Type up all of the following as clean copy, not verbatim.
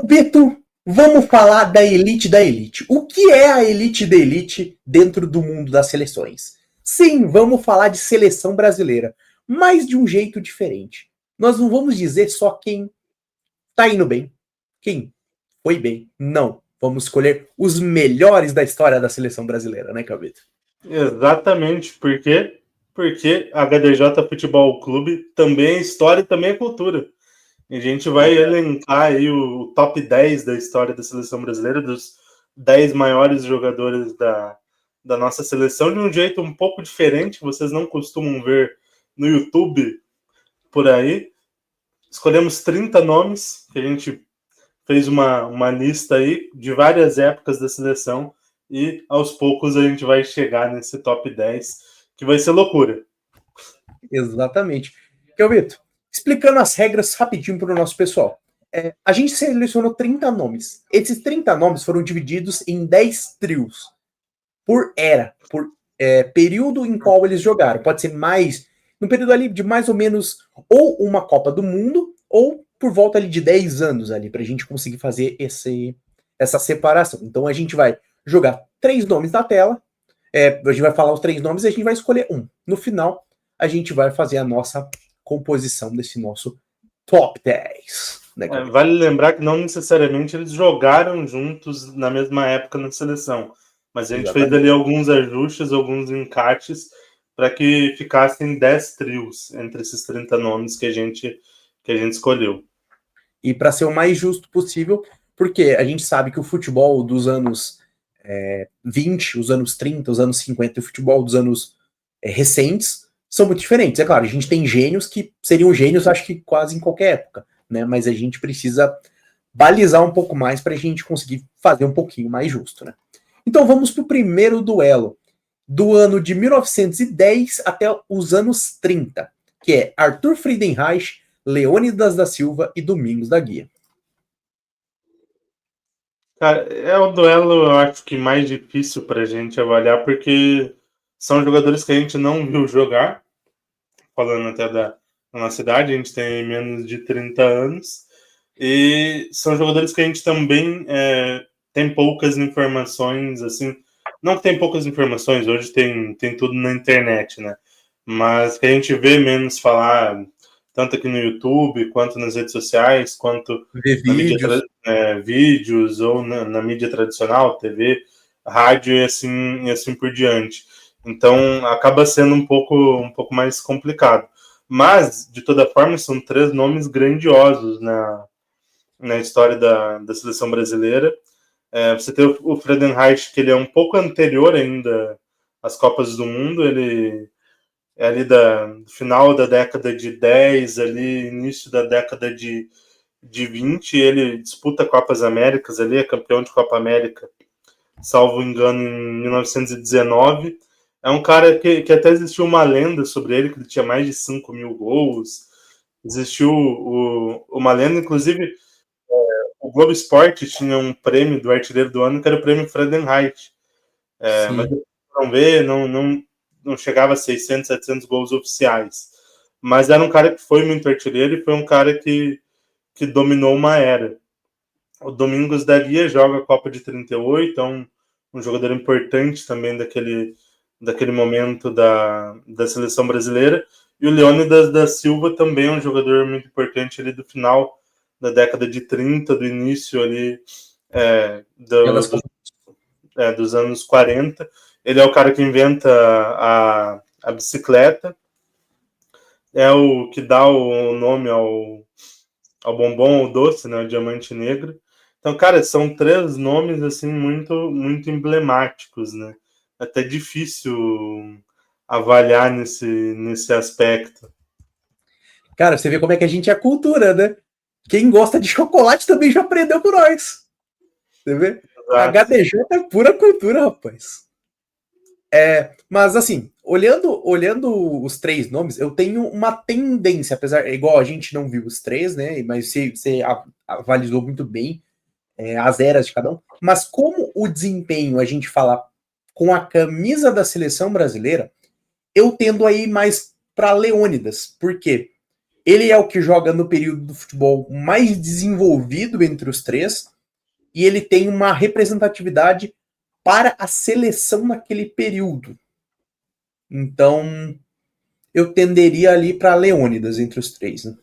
Beto, vamos falar da elite da elite. O que é a elite da elite dentro do mundo das seleções? Sim, vamos falar de seleção brasileira, mas de um jeito diferente. Nós não vamos dizer só quem tá indo bem, quem foi bem. Não. Vamos escolher os melhores da história da seleção brasileira, né, Calvito? Exatamente, porque a HDJ Futebol Clube também é história e também é cultura. E a gente vai elencar aí o top 10 da história da seleção brasileira, dos 10 maiores jogadores da nossa seleção, de um jeito um pouco diferente, que vocês não costumam ver no YouTube por aí. Escolhemos 30 nomes, que a gente fez uma lista aí de várias épocas da seleção, e aos poucos a gente vai chegar nesse top 10, que vai ser loucura. Exatamente. Calvito, explicando as regras rapidinho para o nosso pessoal. A gente selecionou 30 nomes. Esses 30 nomes foram divididos em 10 trios. Por era, por período em qual eles jogaram. Pode ser mais, no período ali de mais ou menos, ou uma Copa do Mundo, ou por volta ali de 10 anos ali, para a gente conseguir fazer essa separação. Então a gente vai jogar 3 nomes na tela, a gente vai falar os 3 nomes e a gente vai escolher um. No final, a gente vai fazer a nossa composição desse nosso top 10. Né, vale lembrar que não necessariamente eles jogaram juntos na mesma época na seleção, mas a gente fez ali alguns ajustes, alguns encaixes, para que ficassem 10 trios entre esses 30 nomes que a gente escolheu. E para ser o mais justo possível, porque a gente sabe que o futebol dos anos 20, os anos 30, os anos 50 e o futebol dos anos recentes são muito diferentes. É claro, a gente tem gênios que seriam gênios, acho que quase em qualquer época, né? Mas a gente precisa balizar um pouco mais para a gente conseguir fazer um pouquinho mais justo, né? Então vamos para o primeiro duelo, do ano de 1910 até os anos 30, que é Arthur Friedenreich, Leônidas da Silva e Domingos da Guia. Cara, é o duelo, eu acho que mais difícil para a gente avaliar, porque são jogadores que a gente não viu jogar, falando até da nossa idade, a gente tem menos de 30 anos, e são jogadores que a gente também tem poucas informações, assim, não que tem poucas informações, hoje tem tudo na internet, né? Mas que a gente vê menos falar, tanto aqui no YouTube, quanto nas redes sociais, quanto na mídia, vídeos ou na mídia tradicional, TV, rádio e assim por diante. Então acaba sendo um pouco mais complicado. Mas, de toda forma, são 3 nomes grandiosos na história da seleção brasileira. Você tem o Friedenreich, que ele é um pouco anterior ainda às Copas do Mundo, ele é ali do final da década de 10, ali, início da década de 20, ele disputa Copas Américas, ali é campeão de Copa América, salvo engano, em 1919. É um cara que até existiu uma lenda sobre ele, que ele tinha mais de 5 mil gols. Existiu uma lenda, inclusive, o Globo Esporte tinha um prêmio do artilheiro do ano, que era o prêmio Friedenreich. Mas não ver, não chegava a 600, 700 gols oficiais. Mas era um cara que foi muito artilheiro e foi um cara que dominou uma era. O Domingos da Guia joga a Copa de 38, é um jogador importante também daquele momento da seleção brasileira. E o Leônidas da Silva também é um jogador muito importante ali do final da década de 30, do início ali dos anos 40. Ele é o cara que inventa a bicicleta, é o que dá o nome ao bombom, ao doce, né, o diamante negro. Então, cara, são 3 nomes assim muito, muito emblemáticos, né? Até difícil avaliar nesse aspecto. Cara, você vê como é que a gente é cultura, né? Quem gosta de chocolate também já aprendeu com nós. Você vê? Exato. HDJ é pura cultura, rapaz. Mas assim, olhando os 3 nomes, eu tenho uma tendência, apesar, igual a gente não viu os 3, né? Mas você avalizou muito bem as eras de cada um. Mas como o desempenho a gente fala com a camisa da seleção brasileira, eu tendo a ir mais para Leônidas. Por quê? Ele é o que joga no período do futebol mais desenvolvido entre os três, e ele tem uma representatividade para a seleção naquele período. Então, eu tenderia ali para Leônidas entre os três, né?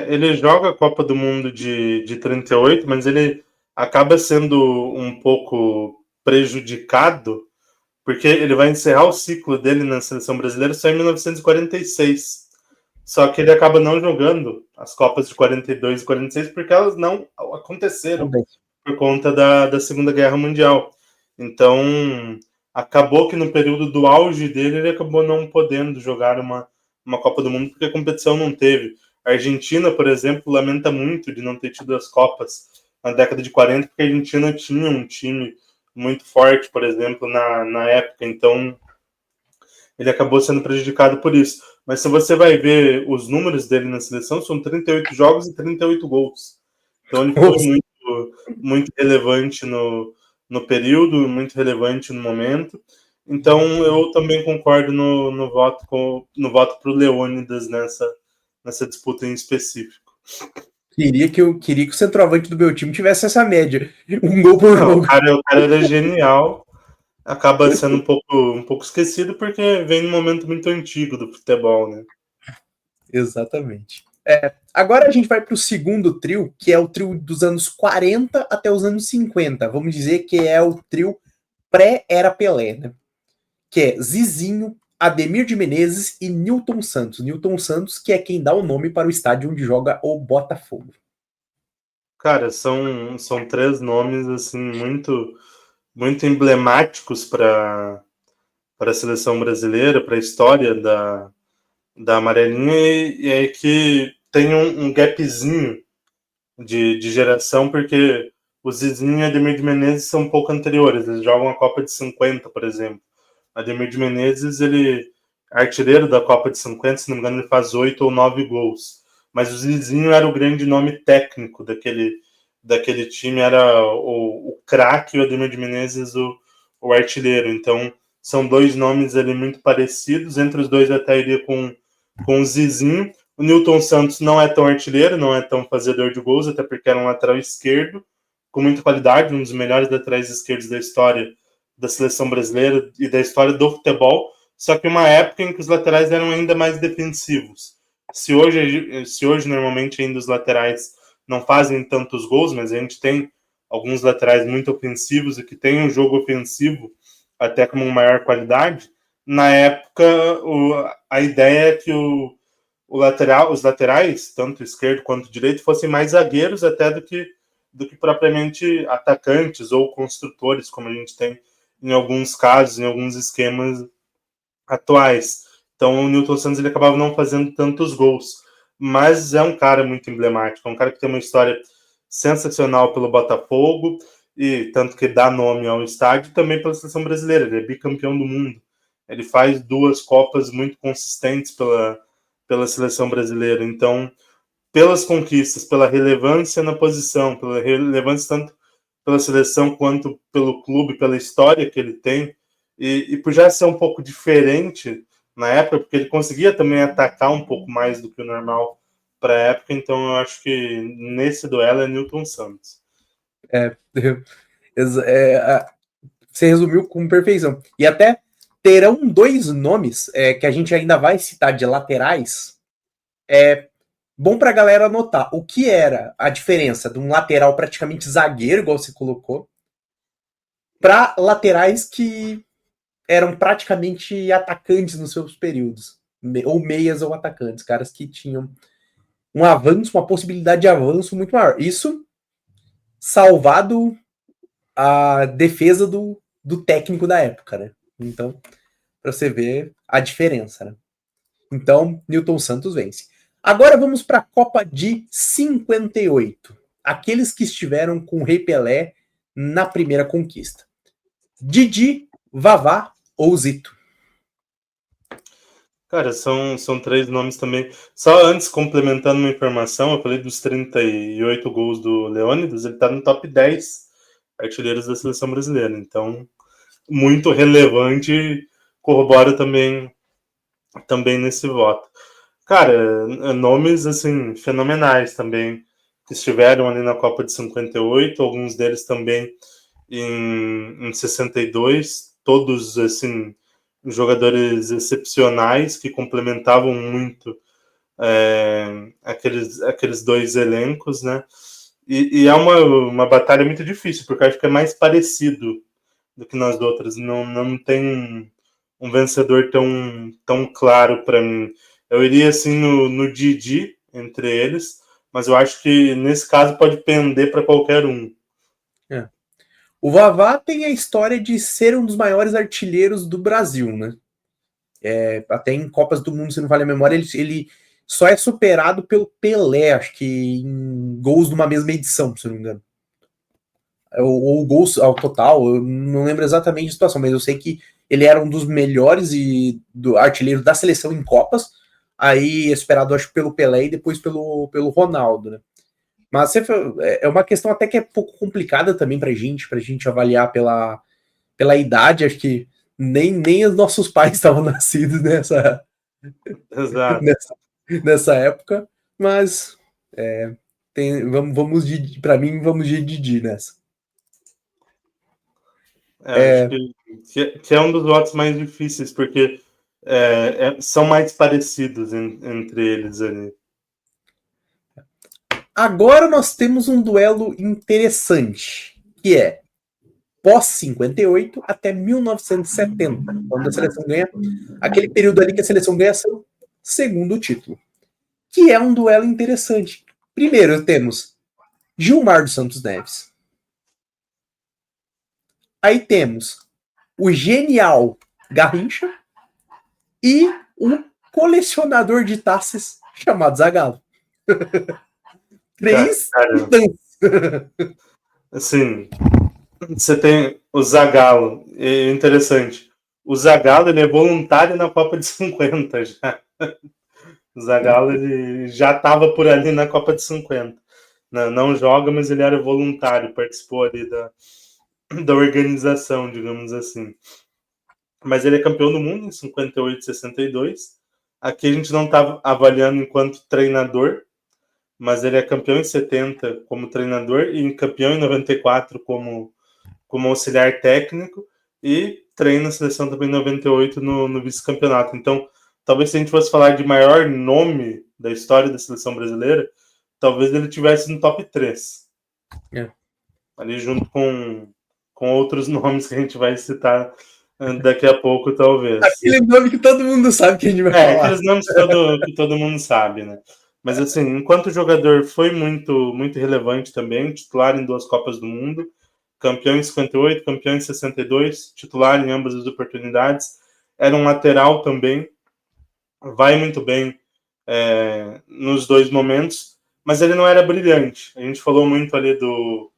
Ele joga a Copa do Mundo de 38, mas ele acaba sendo um pouco prejudicado, porque ele vai encerrar o ciclo dele na seleção brasileira só em 1946. Só que ele acaba não jogando as Copas de 42 e 46 porque elas não aconteceram Também. por conta da Segunda Guerra Mundial. Então, acabou que no período do auge dele, ele acabou não podendo jogar uma Copa do Mundo porque a competição não teve. A Argentina, por exemplo, lamenta muito de não ter tido as Copas na década de 40, porque a Argentina tinha um time muito forte, por exemplo, na época. Então, ele acabou sendo prejudicado por isso. Mas se você vai ver os números dele na seleção, são 38 jogos e 38 gols. Então ele foi muito relevante no período, muito relevante no momento. Então eu também concordo no voto para o Leônidas nessa disputa em específico. Queria que o centroavante do meu time tivesse essa média. Um gol por jogo. O cara era genial. Acaba sendo um pouco esquecido porque vem num momento muito antigo do futebol, né? Exatamente. Agora a gente vai para o segundo trio, que é o trio dos anos 40 até os anos 50. Vamos dizer que é o trio pré-era Pelé, né? Que é Zizinho, Ademir de Menezes e Nilton Santos. Nilton Santos, que é quem dá o nome para o estádio onde joga o Botafogo. Cara, são três nomes assim muito emblemáticos para a seleção brasileira, para a história da amarelinha, e é que tem um gapzinho de geração, porque o Zizinho e Ademir de Menezes são um pouco anteriores, eles jogam a Copa de 50, por exemplo. Ademir de Menezes, ele é artilheiro da Copa de 50, se não me engano, ele faz 8 ou 9 gols. Mas o Zizinho era o grande nome técnico daquele time, era o craque e o Ademir de Menezes o artilheiro. Então, são dois nomes ali muito parecidos. Entre os dois, eu até iria com o Zizinho. O Nilton Santos não é tão artilheiro, não é tão fazedor de gols, até porque era um lateral esquerdo, com muita qualidade, um dos melhores laterais esquerdos da história da seleção brasileira e da história do futebol, só que uma época em que os laterais eram ainda mais defensivos. Se hoje normalmente ainda os laterais não fazem tantos gols, mas a gente tem alguns laterais muito ofensivos e que têm um jogo ofensivo até com uma maior qualidade, na época a ideia é que os laterais, tanto esquerdo quanto direito, fossem mais zagueiros até do que propriamente atacantes ou construtores, como a gente tem em alguns casos, em alguns esquemas atuais. Então o Nilton Santos ele acabava não fazendo tantos gols, mas é um cara muito emblemático, é um cara que tem uma história sensacional pelo Botafogo, e tanto que dá nome ao estádio, também pela seleção brasileira, ele é bicampeão do mundo. Ele faz 2 Copas muito consistentes pela seleção brasileira. Então, pelas conquistas, pela relevância na posição, pela relevância tanto pela seleção quanto pelo clube, pela história que ele tem, e por já ser um pouco diferente na época, porque ele conseguia também atacar um pouco mais do que o normal para a época, então eu acho que nesse duelo é Nilton Santos. Você resumiu com perfeição. E até terão dois nomes que a gente ainda vai citar de laterais. Bom para a galera notar o que era a diferença de um lateral praticamente zagueiro, igual você colocou, para laterais que eram praticamente atacantes nos seus períodos, ou meias ou atacantes, caras que tinham um avanço, uma possibilidade de avanço muito maior. Isso salvado a defesa do técnico da época, né? Então, para você ver a diferença, né? Então, Nilton Santos vence. Agora vamos para a Copa de 58. Aqueles que estiveram com o Rei Pelé na primeira conquista. Didi, Vavá ou Zito? Cara, são 3 nomes também. Só antes, complementando uma informação, eu falei dos 38 gols do Leônidas, ele tá no top 10 artilheiros da seleção brasileira. Então, muito relevante, corrobora também nesse voto. Cara, nomes, assim, fenomenais também, que estiveram ali na Copa de 58, alguns deles também em 62, todos, assim, jogadores excepcionais que complementavam muito aqueles dois elencos, né? E é uma batalha muito difícil, porque eu acho que é mais parecido do que nas outras. Não tem um vencedor tão claro para mim. Eu iria assim no Didi entre eles, mas eu acho que nesse caso pode pender para qualquer um. É. O Vavá tem a história de ser um dos maiores artilheiros do Brasil, né? Até em Copas do Mundo, se não vale a memória, ele só é superado pelo Pelé, acho que em gols numa mesma edição, se não me engano. Ou gols ao total, eu não lembro exatamente a situação, mas eu sei que ele era um dos melhores do artilheiro da seleção em Copas, aí é superado, acho, pelo Pelé e depois pelo Ronaldo, né? Mas é uma questão até que é pouco complicada também pra gente avaliar pela idade, acho que nem os nossos pais estavam nascidos Exato. nessa época, mas vamos para mim, vamos de Didi nessa. Acho que é um dos votos mais difíceis, porque são mais parecidos entre eles ali. Agora nós temos um duelo interessante, que é pós-58 até 1970, quando a seleção ganha, aquele período ali que a seleção ganha seu segundo título, que é um duelo interessante. Primeiro temos Gilmar dos Santos Neves. Aí temos o genial Garrincha e um colecionador de taças chamado Zagallo. Três titãs. Assim, você tem o Zagallo, é interessante. O Zagallo, ele é voluntário na Copa de 50 já. O Zagallo, ele já estava por ali na Copa de 50. Não joga, mas ele era voluntário, participou ali da organização, digamos assim. Mas ele é campeão do mundo em 58 e 62. Aqui a gente não está avaliando enquanto treinador, mas ele é campeão em 70 como treinador e campeão em 94 como auxiliar técnico e treina a seleção também em 98 no vice-campeonato. Então, talvez se a gente fosse falar de maior nome da história da seleção brasileira, talvez ele tivesse no top 3. Ali junto com outros nomes que a gente vai citar daqui a pouco, talvez. Aquele nome que todo mundo sabe que a gente vai falar. Aqueles nomes que todo mundo sabe, né? Mas assim, enquanto jogador foi muito, muito relevante também, titular em 2 Copas do Mundo, campeão em 58, campeão em 62, titular em ambas as oportunidades, era um lateral também, vai muito bem nos dois momentos, mas ele não era brilhante. A gente falou muito ali do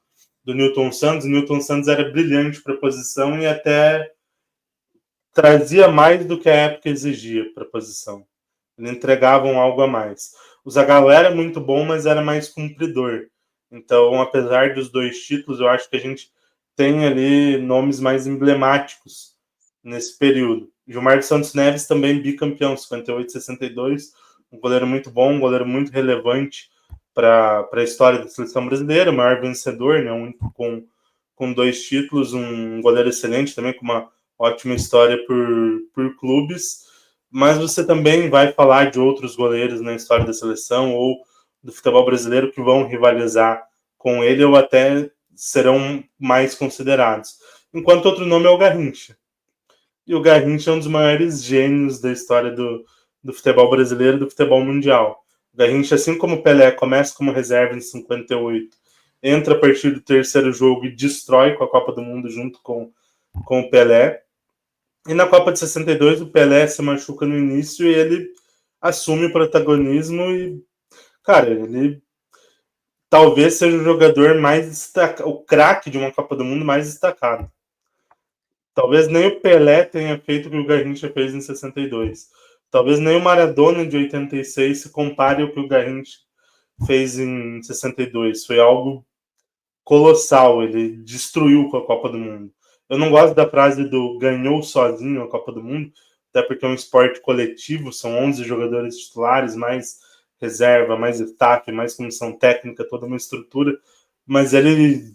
Nilton Santos. O Nilton Santos era brilhante para a posição e até trazia mais do que a época exigia para a posição. Ele entregava algo a mais. O Zagallo era muito bom, mas era mais cumpridor. Então, apesar dos 2 títulos, eu acho que a gente tem ali nomes mais emblemáticos nesse período. Gilmar dos Santos Neves também bicampeão, 58 e 62, um goleiro muito bom, um goleiro muito relevante para a história da seleção brasileira, o maior vencedor, né, com 2 títulos, um goleiro excelente também, com uma ótima história por clubes, mas você também vai falar de outros goleiros na história da seleção ou do futebol brasileiro que vão rivalizar com ele ou até serão mais considerados. Enquanto outro nome é o Garrincha. E o Garrincha é um dos maiores gênios da história do futebol brasileiro e do futebol mundial. O Garrincha, assim como o Pelé, começa como reserva em 58, entra a partir do 3º jogo e destrói com a Copa do Mundo junto com o Pelé. E na Copa de 62, o Pelé se machuca no início e ele assume o protagonismo e, cara, ele talvez seja o jogador mais destacado, o craque de uma Copa do Mundo mais destacado. Talvez nem o Pelé tenha feito o que o Garrincha fez em 62. Talvez nem o Maradona de 86 se compare ao que o Garrincha fez em 62. Foi algo colossal, ele destruiu com a Copa do Mundo. Eu não gosto da frase do ganhou sozinho a Copa do Mundo, até porque é um esporte coletivo, são 11 jogadores titulares, mais reserva, mais staff, mais comissão técnica, toda uma estrutura, mas ele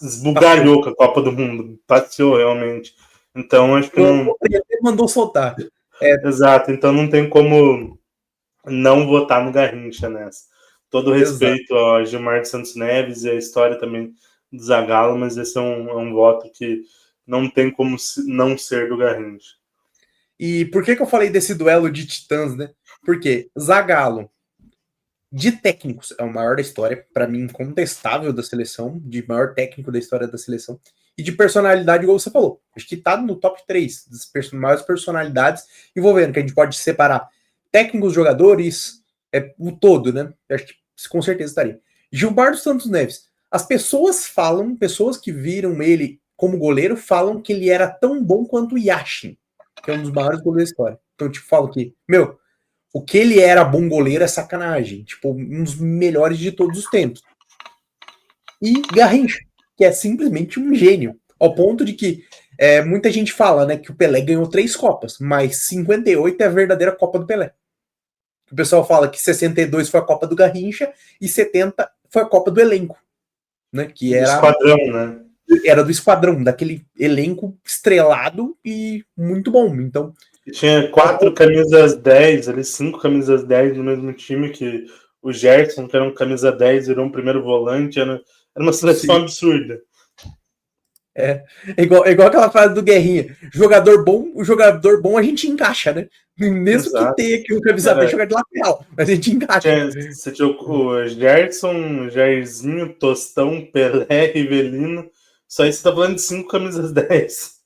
esbugalhou com a Copa do Mundo, passeou realmente. Então, acho que não... Ele até mandou soltar. Exato, então não tem como não votar no Garrincha nessa. Todo respeito ao Gilmar de Santos Neves e a história também do Zagallo, mas esse é um voto que não tem como não ser do Garrincha. E por que eu falei desse duelo de titãs, né? Porque Zagallo, de técnicos, é o maior da história, para mim, incontestável da seleção, de maior técnico da história da seleção, e de personalidade, igual você falou. Acho que tá no top 3 das maiores personalidades envolvendo, que a gente pode separar técnicos, jogadores, o todo, né? Acho que com certeza estaria. Gilmar dos Santos Neves. As pessoas falam, pessoas que viram ele como goleiro, falam que ele era tão bom quanto o Yashin, que é um dos maiores goleiros da história. Então eu te falo que, meu, o que ele era bom goleiro é sacanagem. Tipo, um dos melhores de todos os tempos. E Garrincha, que é simplesmente um gênio. Ao ponto de que muita gente fala, né, que o Pelé ganhou 3 Copas, mas 58 é a verdadeira Copa do Pelé. O pessoal fala que 62 foi a Copa do Garrincha e 70 foi a Copa do elenco. Né, que era, esquadrão, né? Era do esquadrão, daquele elenco estrelado e muito bom. Então, tinha 4 camisas 10, ali 5 camisas 10 no mesmo time, que o Gerson, que era um camisa 10, virou um primeiro volante, era uma seleção absurda. É igual aquela frase do Guerrinha. O jogador bom a gente encaixa, né? Mesmo que tenha aqui um camisa 10 jogar de lateral, mas a gente encaixa. Você tinha o Gerson, o Jairzinho, Tostão, Pelé, Rivelino. Só aí você tá falando de 5 camisas 10.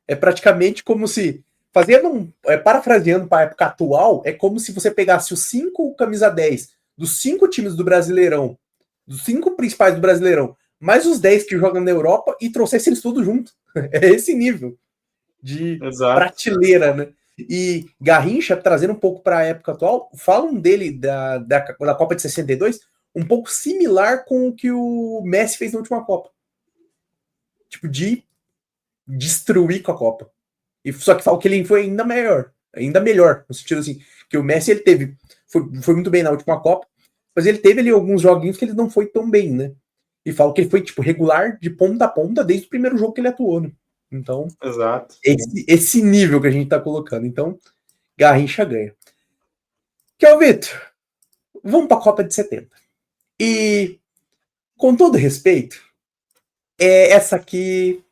É praticamente como se, parafraseando para a época atual, é como se você pegasse os 5 camisa 10 dos 5 times do Brasileirão, dos 5 principais do Brasileirão, mais os 10 que jogam na Europa e trouxesse eles tudo junto. É esse nível de prateleira, né? E Garrincha, trazendo um pouco para a época atual, falam dele da Copa de 62, um pouco similar com o que o Messi fez na última Copa. Tipo, de destruir com a Copa. E só que falo que ele foi ainda melhor, no sentido assim, que o Messi ele foi muito bem na última Copa, mas ele teve ali alguns joguinhos que ele não foi tão bem, né? E falo que ele foi tipo regular de ponta a ponta desde o primeiro jogo que ele atuou, né? Então, exato. Esse nível que a gente tá colocando. Então, Garrincha ganha. Vitor, vamos para a Copa de 70. E, com todo respeito, essa aqui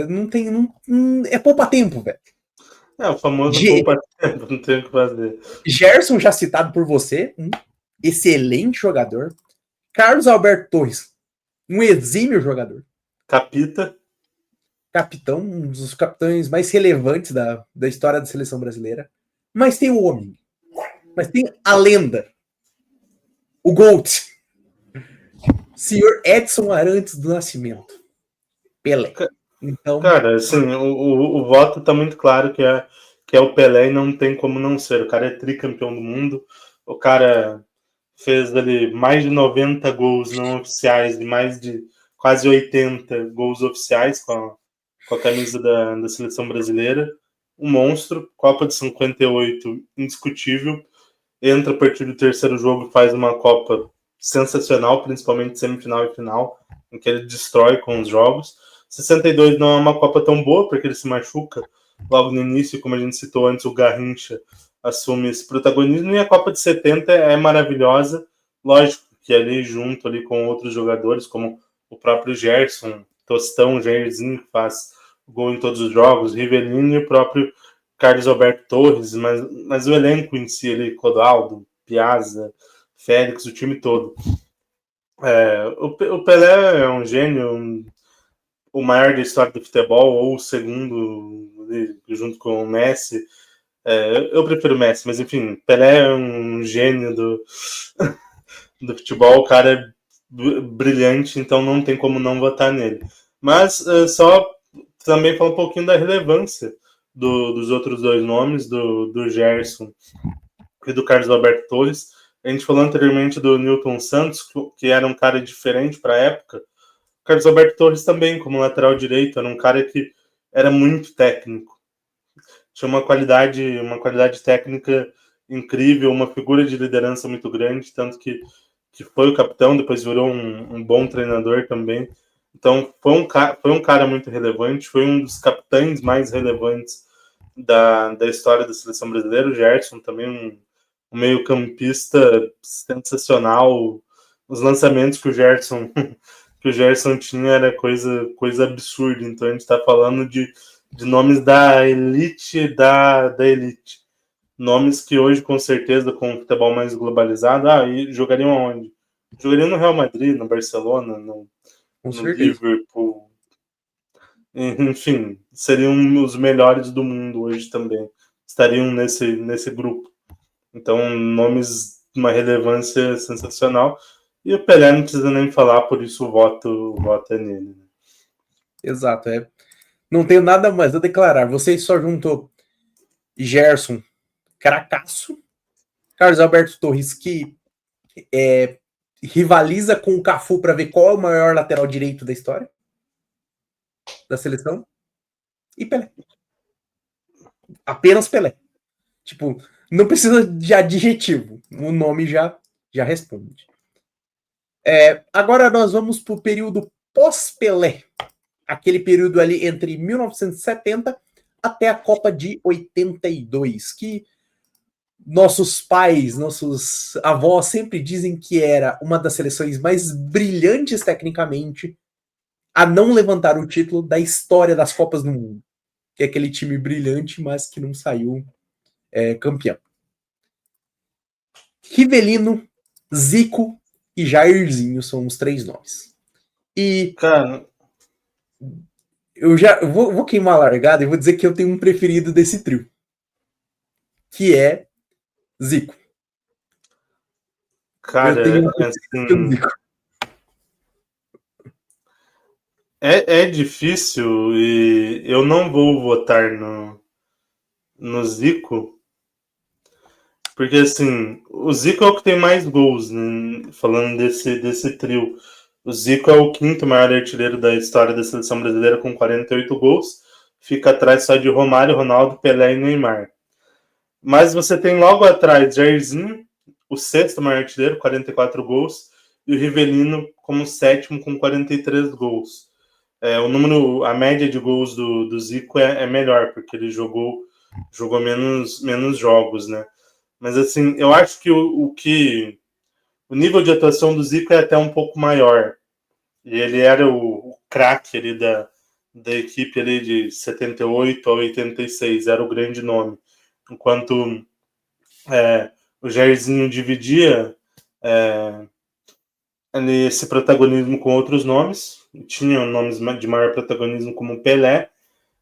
não tem. É poupa-tempo, velho. É o famoso poupa-tempo, não tem o que fazer. Gerson, já citado por você, excelente jogador. Carlos Alberto Torres, um exímio jogador. Capitão, um dos capitães mais relevantes da história da seleção brasileira. Mas tem o homem. Mas tem a lenda. O GOAT. Senhor Edson Arantes do Nascimento. Pelé. Então, cara, assim, o voto tá muito claro que é o Pelé e não tem como não ser. O cara é tricampeão do mundo. O cara fez ali mais de 90 gols não oficiais e mais de quase 80 gols oficiais com a camisa da seleção brasileira. Um monstro. Copa de 58, indiscutível. Entra a partir do terceiro jogo, faz uma Copa sensacional, principalmente semifinal e final, em que ele destrói com os jogos. 62 não é uma Copa tão boa, porque ele se machuca logo no início, como a gente citou antes, o Garrincha assume esse protagonismo, e a Copa de 70 é maravilhosa, lógico que ali junto ali com outros jogadores, como o próprio Gerson, Tostão, Jairzinho, que faz gol em todos os jogos, Rivelino e o próprio Carlos Alberto Torres, mas o elenco em si ali, Clodoaldo, Piazza, Félix, o time todo. O Pelé é um gênio, o maior da história do futebol, ou o segundo, junto com o Messi. Eu prefiro o Messi, mas enfim, Pelé é um gênio do futebol, o cara é brilhante, então não tem como não votar nele. Mas só também falar um pouquinho da relevância dos outros dois nomes, do Gerson e do Carlos Alberto Torres. A gente falou anteriormente do Newton Santos, que era um cara diferente para a época. O Carlos Alberto Torres também, como lateral direito, era um cara que era muito técnico. tinha uma qualidade técnica incrível, uma figura de liderança muito grande, tanto que foi o capitão, depois virou um bom treinador também. Então, foi um cara muito relevante, foi um dos capitães mais relevantes da história da seleção brasileira. O Gerson também, um meio-campista sensacional. Os lançamentos que o Gerson tinha era coisa absurda. Então, a gente está falando de nomes da elite da elite. Nomes que hoje, com certeza, com o futebol mais globalizado, e jogariam aonde? Jogariam no Real Madrid, no Barcelona, no Liverpool. Enfim, seriam os melhores do mundo hoje também. Estariam nesse grupo. Então, nomes de uma relevância sensacional. E o Pelé não precisa nem falar, por isso o voto é nele. Exato, não tenho nada mais a declarar. Você só juntou Gerson, cracaço, Carlos Alberto Torres, que rivaliza com o Cafu para ver qual é o maior lateral direito da história da seleção, e Pelé. Apenas Pelé. Tipo, não precisa de adjetivo. O nome já responde. Agora nós vamos para o período pós-Pelé. Aquele período ali entre 1970 até a Copa de 82, que nossos pais, nossos avós sempre dizem que era uma das seleções mais brilhantes tecnicamente a não levantar o título da história das Copas do Mundo. Que é aquele time brilhante, mas que não saiu campeão. Rivelino, Zico e Jairzinho são os 3 nomes. E cara, eu já vou queimar a largada e vou dizer que eu tenho um preferido desse trio, que é Zico. Cara, eu tenho um preferido Zico. É difícil e eu não vou votar no Zico, porque assim, o Zico é o que tem mais gols, né? Falando desse trio. O Zico é o 5º maior artilheiro da história da seleção brasileira com 48 gols. Fica atrás só de Romário, Ronaldo, Pelé e Neymar. Mas você tem logo atrás Jairzinho, o 6º maior artilheiro, 44 gols, e o Rivelino como 7º com 43 gols. A média de gols do Zico é melhor, porque ele jogou menos jogos, né? Mas assim, eu acho que o nível de atuação do Zico é até um pouco maior. E ele era o craque ali da equipe ali de 78 a 86, era o grande nome. Enquanto o Jairzinho dividia esse protagonismo com outros nomes, tinha nomes de maior protagonismo como Pelé,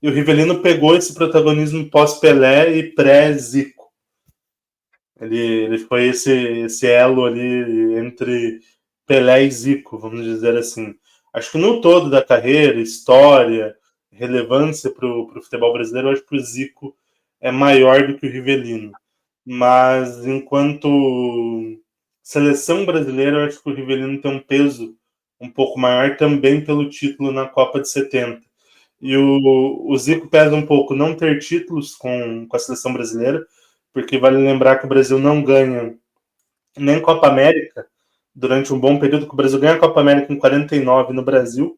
e o Rivelino pegou esse protagonismo pós-Pelé e pré-Zico. Ele foi esse elo ali entre Pelé e Zico, vamos dizer assim. Acho que no todo da carreira, história, relevância para o futebol brasileiro, acho que o Zico é maior do que o Rivelino. Mas enquanto seleção brasileira, eu acho que o Rivelino tem um peso um pouco maior também pelo título na Copa de 70. E o Zico pesa um pouco não ter títulos com a seleção brasileira, porque vale lembrar que o Brasil não ganha nem Copa América durante um bom período, que o Brasil ganha a Copa América em 49 no Brasil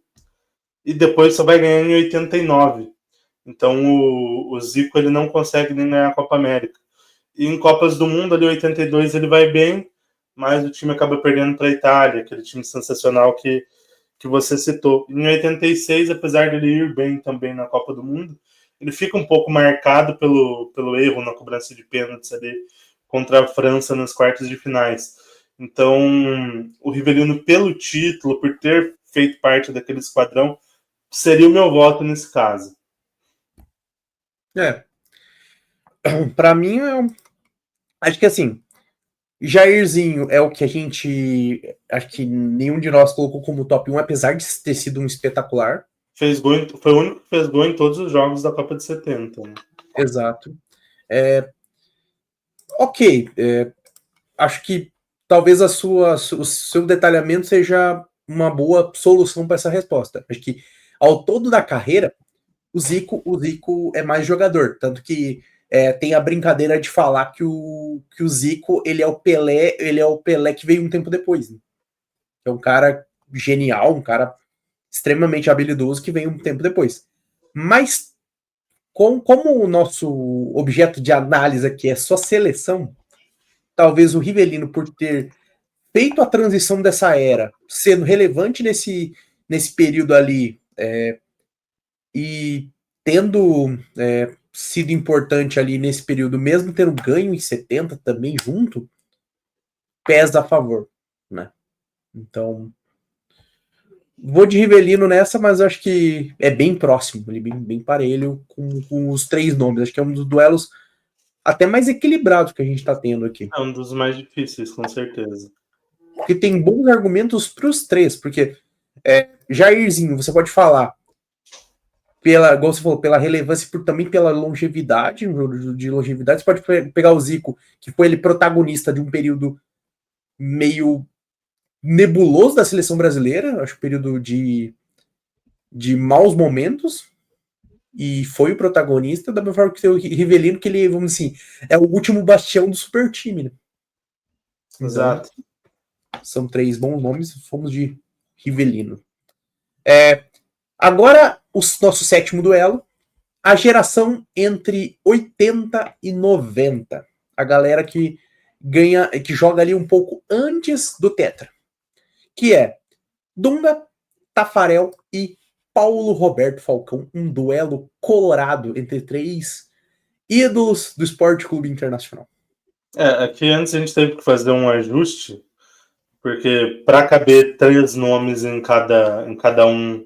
e depois só vai ganhar em 89. Então o Zico ele não consegue nem ganhar a Copa América. E em Copas do Mundo, ali 82, ele vai bem, mas o time acaba perdendo para a Itália, aquele time sensacional que você citou. Em 86, apesar de ele ir bem também na Copa do Mundo, ele fica um pouco marcado pelo erro na cobrança de pênaltis ali contra a França nas quartas de finais. Então, o Rivelino, pelo título, por ter feito parte daquele esquadrão, seria o meu voto nesse caso. Para mim, acho que assim, Jairzinho é o que a gente. Acho que nenhum de nós colocou como top 1, apesar de ter sido um espetacular. Foi o único que fez gol em todos os jogos da Copa de 70. Né? Exato. Ok. Acho que talvez o seu detalhamento seja uma boa solução para essa resposta. Acho que ao todo da carreira, O Zico é mais jogador, tanto que tem a brincadeira de falar que o Zico ele é o Pelé que veio um tempo depois. Né? É um cara genial, um cara extremamente habilidoso que veio um tempo depois. Mas como o nosso objeto de análise aqui é só seleção, talvez o Rivelino, por ter feito a transição dessa era, sendo relevante nesse período ali, e tendo sido importante ali nesse período, mesmo tendo ganho em 70 também junto, pesa a favor, né? Então, vou de Rivelino nessa, mas acho que é bem próximo, bem parelho com os três nomes. Acho que é um dos duelos até mais equilibrados que a gente está tendo aqui. É um dos mais difíceis, com certeza. Porque tem bons argumentos para os três, porque Jairzinho, você pode falar como você falou, pela relevância e também pela longevidade, um jogo de longevidade. Você pode pegar o Zico, que foi ele protagonista de um período meio nebuloso da seleção brasileira, acho que período de maus momentos, e foi o protagonista, da mesma forma que tem o Rivelino, que ele, vamos dizer assim, é o último bastião do super time, né? Então, Exato. são três bons nomes, fomos de Rivelino. Agora, o nosso sétimo duelo, a geração entre 80 e 90. A galera que joga ali um pouco antes do Tetra. Que é Dunga, Tafarel e Paulo Roberto Falcão. Um duelo colorado entre três ídolos do Esporte Clube Internacional. Aqui antes a gente teve que fazer um ajuste, porque para caber 3 nomes em cada um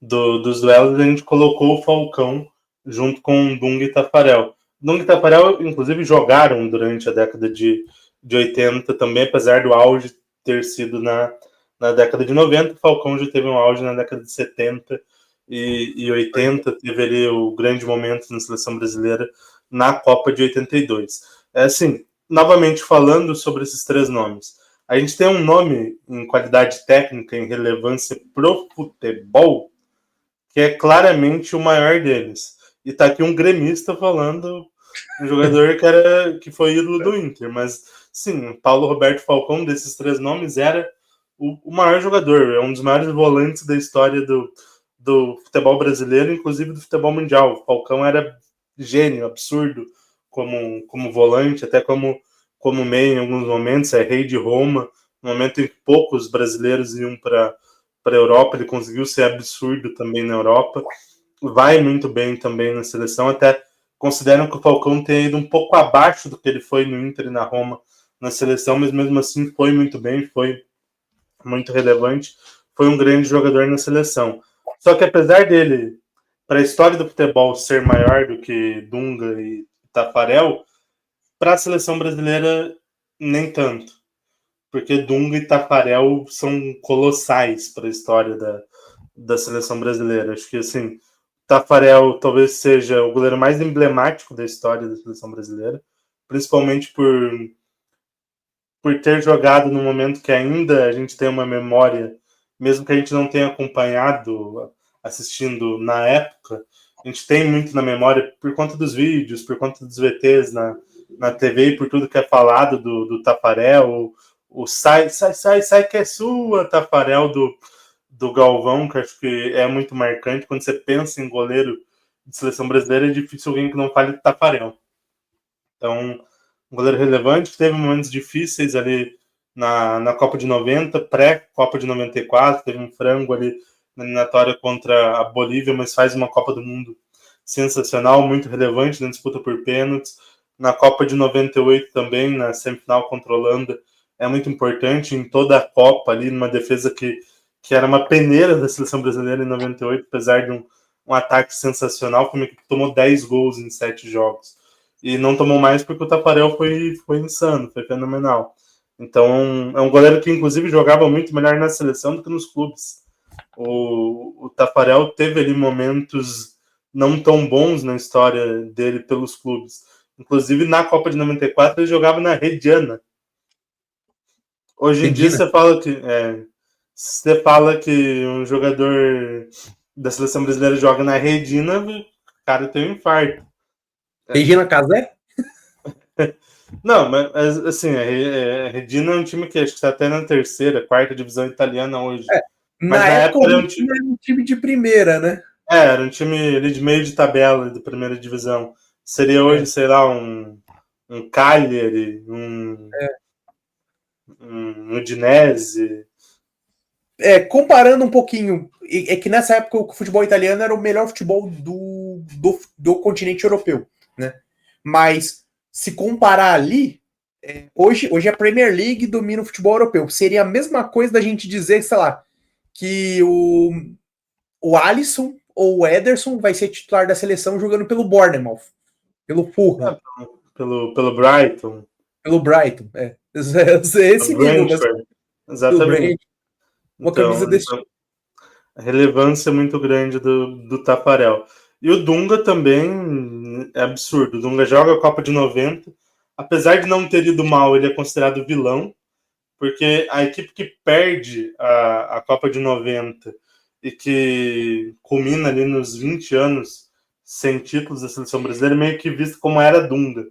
dos duelos, a gente colocou o Falcão junto com Dunga e Tafarel. Dunga e Tafarel, inclusive, jogaram durante a década de 80 também, apesar do auge ter sido na década de 90. O Falcão já teve um auge na década de 70 e 80. Teve ali o grande momento na seleção brasileira na Copa de 82. Assim, novamente falando sobre esses 3 nomes. A gente tem um nome em qualidade técnica, em relevância pro futebol, que é claramente o maior deles. E tá aqui um gremista falando, um jogador que foi ídolo do Inter. Mas, sim, Paulo Roberto Falcão, desses 3 nomes, era o maior jogador. É um dos maiores volantes da história do futebol brasileiro, inclusive do futebol mundial. O Falcão era gênio, absurdo, como volante, até como meio em alguns momentos. É rei de Roma, no momento em que poucos brasileiros iam para a Europa, ele conseguiu ser absurdo também na Europa, vai muito bem também na seleção, até consideram que o Falcão tenha ido um pouco abaixo do que ele foi no Inter e na Roma na seleção, mas mesmo assim foi muito bem, foi muito relevante, foi um grande jogador na seleção. Só que apesar dele, para a história do futebol, ser maior do que Dunga e Tafarel, para a seleção brasileira, nem tanto, porque Dunga e Tafarel são colossais para a história da seleção brasileira. Acho que, assim, Tafarel talvez seja o goleiro mais emblemático da história da seleção brasileira, principalmente por ter jogado no momento que ainda a gente tem uma memória, mesmo que a gente não tenha acompanhado, assistindo na época, a gente tem muito na memória por conta dos vídeos, por conta dos VTs na TV e por tudo que é falado do Tafarel, o sai que é sua, Tafarel do Galvão, que acho que é muito marcante. Quando você pensa em goleiro de seleção brasileira, é difícil alguém que não fale de Tafarel. Então, um goleiro relevante, que teve momentos difíceis ali na Copa de 90, pré-Copa de 94, teve um frango ali na eliminatória contra a Bolívia, mas faz uma Copa do Mundo sensacional, muito relevante na disputa por pênaltis. Na Copa de 98 também, na semifinal contra a Holanda, é muito importante em toda a Copa ali, numa defesa que era uma peneira da seleção brasileira em 98, apesar de um ataque sensacional, como que tomou 10 gols em 7 jogos. E não tomou mais porque o Tafarel foi insano, foi fenomenal. Então, é um goleiro que, inclusive, jogava muito melhor na seleção do que nos clubes. O Tafarel teve ali momentos não tão bons na história dele pelos clubes. Inclusive, na Copa de 94, ele jogava na Rediana. Hoje em dia, você fala que um jogador da seleção brasileira joga na Redina, o cara tem um infarto. Regina Casé? Não, mas assim, a Redina é um time que acho que está até na terceira, quarta divisão italiana hoje. Mas Na na época época o Regina era um time de primeira, né? era um time ali de meio de tabela de primeira divisão. Seria hoje, sei lá, um Cagliari, um Udinese. Comparando um pouquinho, é que nessa época o futebol italiano era o melhor futebol do continente europeu, né? Mas se comparar ali, hoje a Premier League domina o futebol europeu. Seria a mesma coisa da gente dizer, sei lá, que o Alisson ou o Ederson vai ser titular da seleção jogando pelo Bournemouth, pelo Fulham, Pelo Brighton. pelo Brighton. Esse nível, mas pelo Brentford. Exatamente. Uma camisa Então, desse. a relevância é muito grande do Tafarel. E o Dunga também é absurdo. O Dunga joga a Copa de 90. Apesar de não ter ido mal, ele é considerado vilão, porque a equipe que perde a Copa de 90 e que culmina ali nos 20 anos sem títulos da seleção brasileira, meio que visto como era Dunga.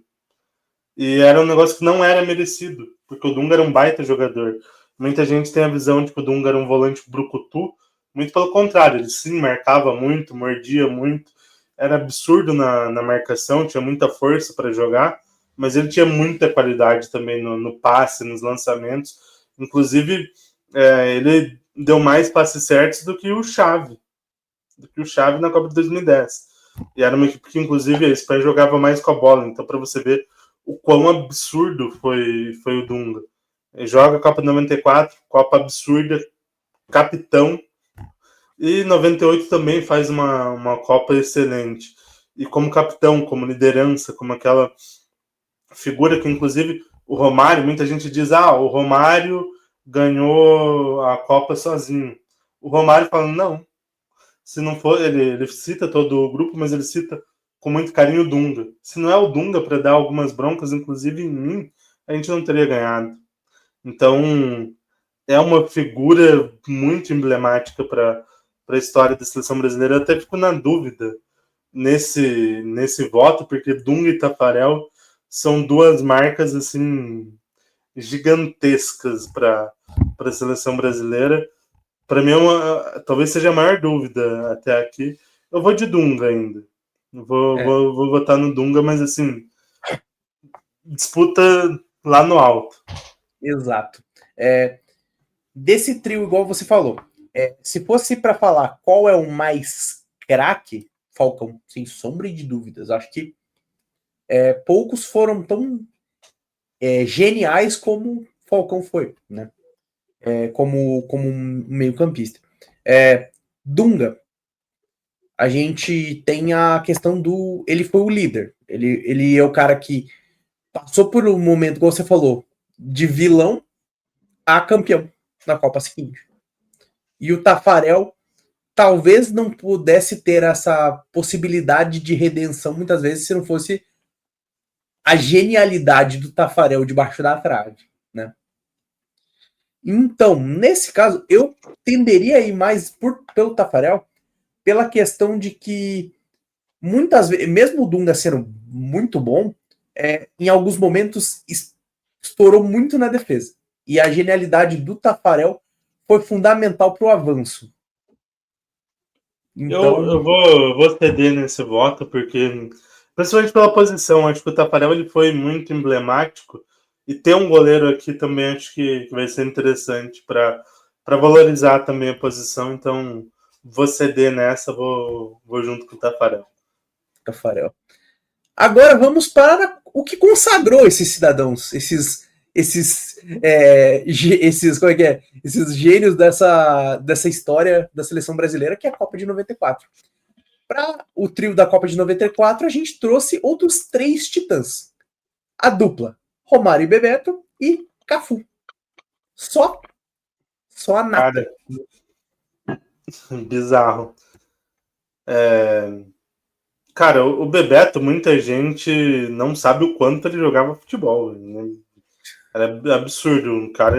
E era um negócio que não era merecido, porque o Dunga era um baita jogador. Muita gente tem a visão de que o Dunga era um volante brucutu, muito pelo contrário, ele sim marcava muito, mordia muito, era absurdo na marcação, tinha muita força para jogar, mas ele tinha muita qualidade também no passe, nos lançamentos. Inclusive, ele deu mais passes certos do que o Xavi na Copa de 2010. E era uma equipe que, inclusive, a Espanha jogava mais com a bola. Então, para você ver o quão absurdo foi o Dunga. Ele joga a Copa de 94, Copa absurda, capitão. E 98 também faz uma Copa excelente. E como capitão, como liderança, como aquela figura que, inclusive, o Romário, muita gente diz, o Romário ganhou a Copa sozinho. O Romário fala, não, se não for, ele cita todo o grupo, mas ele cita com muito carinho o Dunga. Se não é o Dunga para dar algumas broncas, inclusive em mim, a gente não teria ganhado. Então, é uma figura muito emblemática para a história da seleção brasileira. Eu até fico na dúvida nesse voto, porque Dunga e Tafarel são duas marcas assim gigantescas para a seleção brasileira. Para mim, talvez seja a maior dúvida até aqui. Eu vou de Dunga ainda. Vou votar no Dunga, mas assim, disputa lá no alto. Exato. Desse trio, igual você falou, se fosse para falar qual é o mais craque, Falcão, sem sombra de dúvidas. Acho que poucos foram tão geniais como Falcão foi, né? Como um meio-campista. Dunga, a gente tem a questão do. Ele foi o líder. Ele é o cara que passou por um momento, igual você falou, de vilão a campeão na Copa seguinte. E o Tafarel talvez não pudesse ter essa possibilidade de redenção muitas vezes se não fosse a genialidade do Tafarel debaixo da trave, né? Então, nesse caso, eu tenderia a ir mais pelo Tafarel pela questão de que muitas vezes, mesmo o Dunga sendo muito bom, em alguns momentos estourou muito na defesa. E a genialidade do Tafarel foi fundamental para o avanço. Então... Eu vou ceder nesse voto, porque, principalmente pela posição, acho que o Tafarel ele foi muito emblemático. E ter um goleiro aqui também acho que vai ser interessante para valorizar também a posição. Então, vou ceder nessa, vou junto com o Tafarel. Agora vamos para o que consagrou esses cidadãos, esses como é que é? Esses gênios dessa história da seleção brasileira, que é a Copa de 94. Para o trio da Copa de 94, a gente trouxe outros 3 titãs. A dupla Romário e Bebeto e Cafu. Só a nata. Cara, bizarro. Cara, o Bebeto, muita gente não sabe o quanto ele jogava futebol. Né? Era absurdo. Um cara,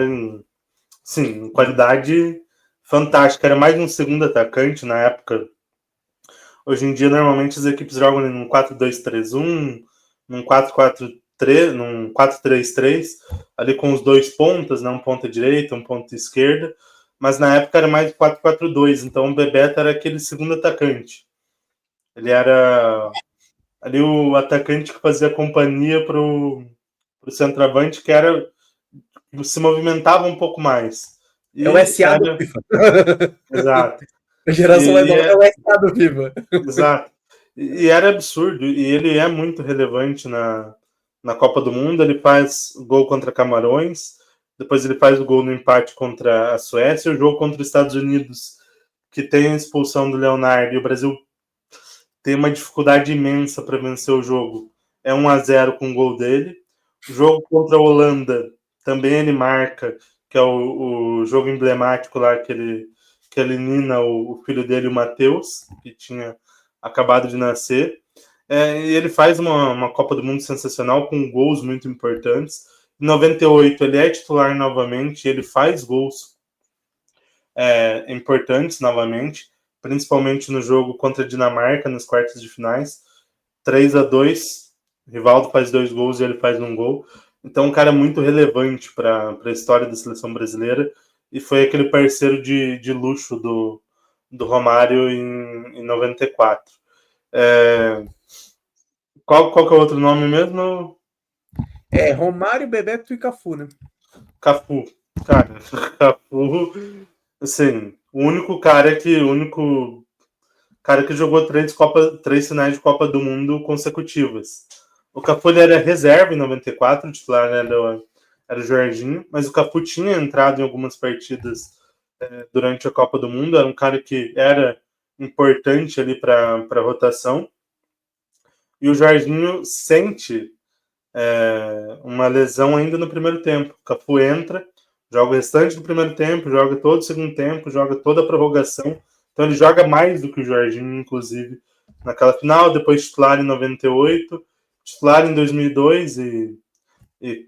sim, qualidade fantástica. Era mais um segundo atacante na época. Hoje em dia, normalmente, as equipes jogam num 4-2-3-1, num 4-4-3, num 4-3-3, ali com os dois pontas, né? Um ponta direita, um ponta esquerda. Mas na época era mais 4-4-2, então o Bebeto era aquele segundo atacante. Ele era ali o atacante que fazia companhia pro centroavante, que era se movimentava um pouco mais. É o E SA do era. FIFA. Exato. A geração mais nova é o SA do FIFA. Exato. E era absurdo. E ele é muito relevante na Copa do Mundo. Ele faz gol contra Camarões, depois ele faz o gol no empate contra a Suécia, o jogo contra os Estados Unidos, que tem a expulsão do Leonardo, e o Brasil tem uma dificuldade imensa para vencer o jogo. É 1-0 com o gol dele. O jogo contra a Holanda, também ele marca, que é o jogo emblemático lá que ele elimina o filho dele, o Matheus, que tinha acabado de nascer. E ele faz uma Copa do Mundo sensacional, com gols muito importantes. Em 98, ele é titular novamente, ele faz gols importantes novamente, principalmente no jogo contra a Dinamarca, nas quartas de finais. 3-2, Rivaldo faz 2 gols e ele faz um gol. Então, um cara muito relevante para a história da seleção brasileira, e foi aquele parceiro de luxo do Romário em 94. Qual que é o outro nome mesmo? Romário, Bebeto e Cafu, né? Cafu. Cara, Cafu, assim, o único cara que jogou 3 finais de Copa do Mundo consecutivas. O Cafu ele era reserva em 94, o titular era o Jorginho, mas o Cafu tinha entrado em algumas partidas durante a Copa do Mundo, era um cara que era importante ali para a rotação. E o Jorginho sente uma lesão ainda no primeiro tempo. O Cafu entra, joga o restante do primeiro tempo, joga todo o segundo tempo, joga toda a prorrogação. Então ele joga mais do que o Jorginho, inclusive, naquela final. Depois titular em 98, titular em 2002 e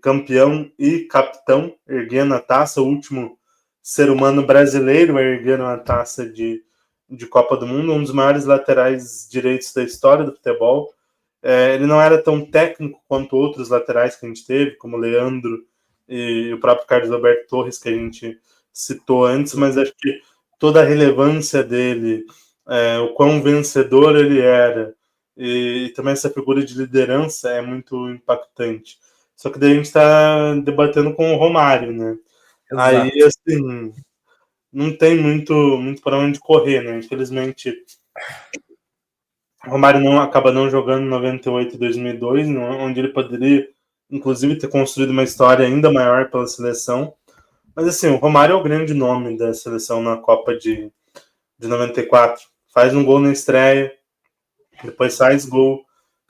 campeão e capitão, erguendo a taça, o último ser humano brasileiro a erguer uma taça de Copa do Mundo, um dos maiores laterais direitos da história do futebol. Ele não era tão técnico quanto outros laterais que a gente teve, como o Leandro e o próprio Carlos Alberto Torres, que a gente citou antes, mas acho que toda a relevância dele, o quão vencedor ele era, e também essa figura de liderança é muito impactante. Só que daí a gente está debatendo com o Romário, né? Exato. Aí, assim, não tem muito para onde correr, né? Infelizmente, o Romário acaba não jogando em 98 e 2002, onde ele poderia, inclusive, ter construído uma história ainda maior pela seleção. Mas, assim, o Romário é o grande nome da seleção na Copa de 94. Faz um gol na estreia, depois faz gol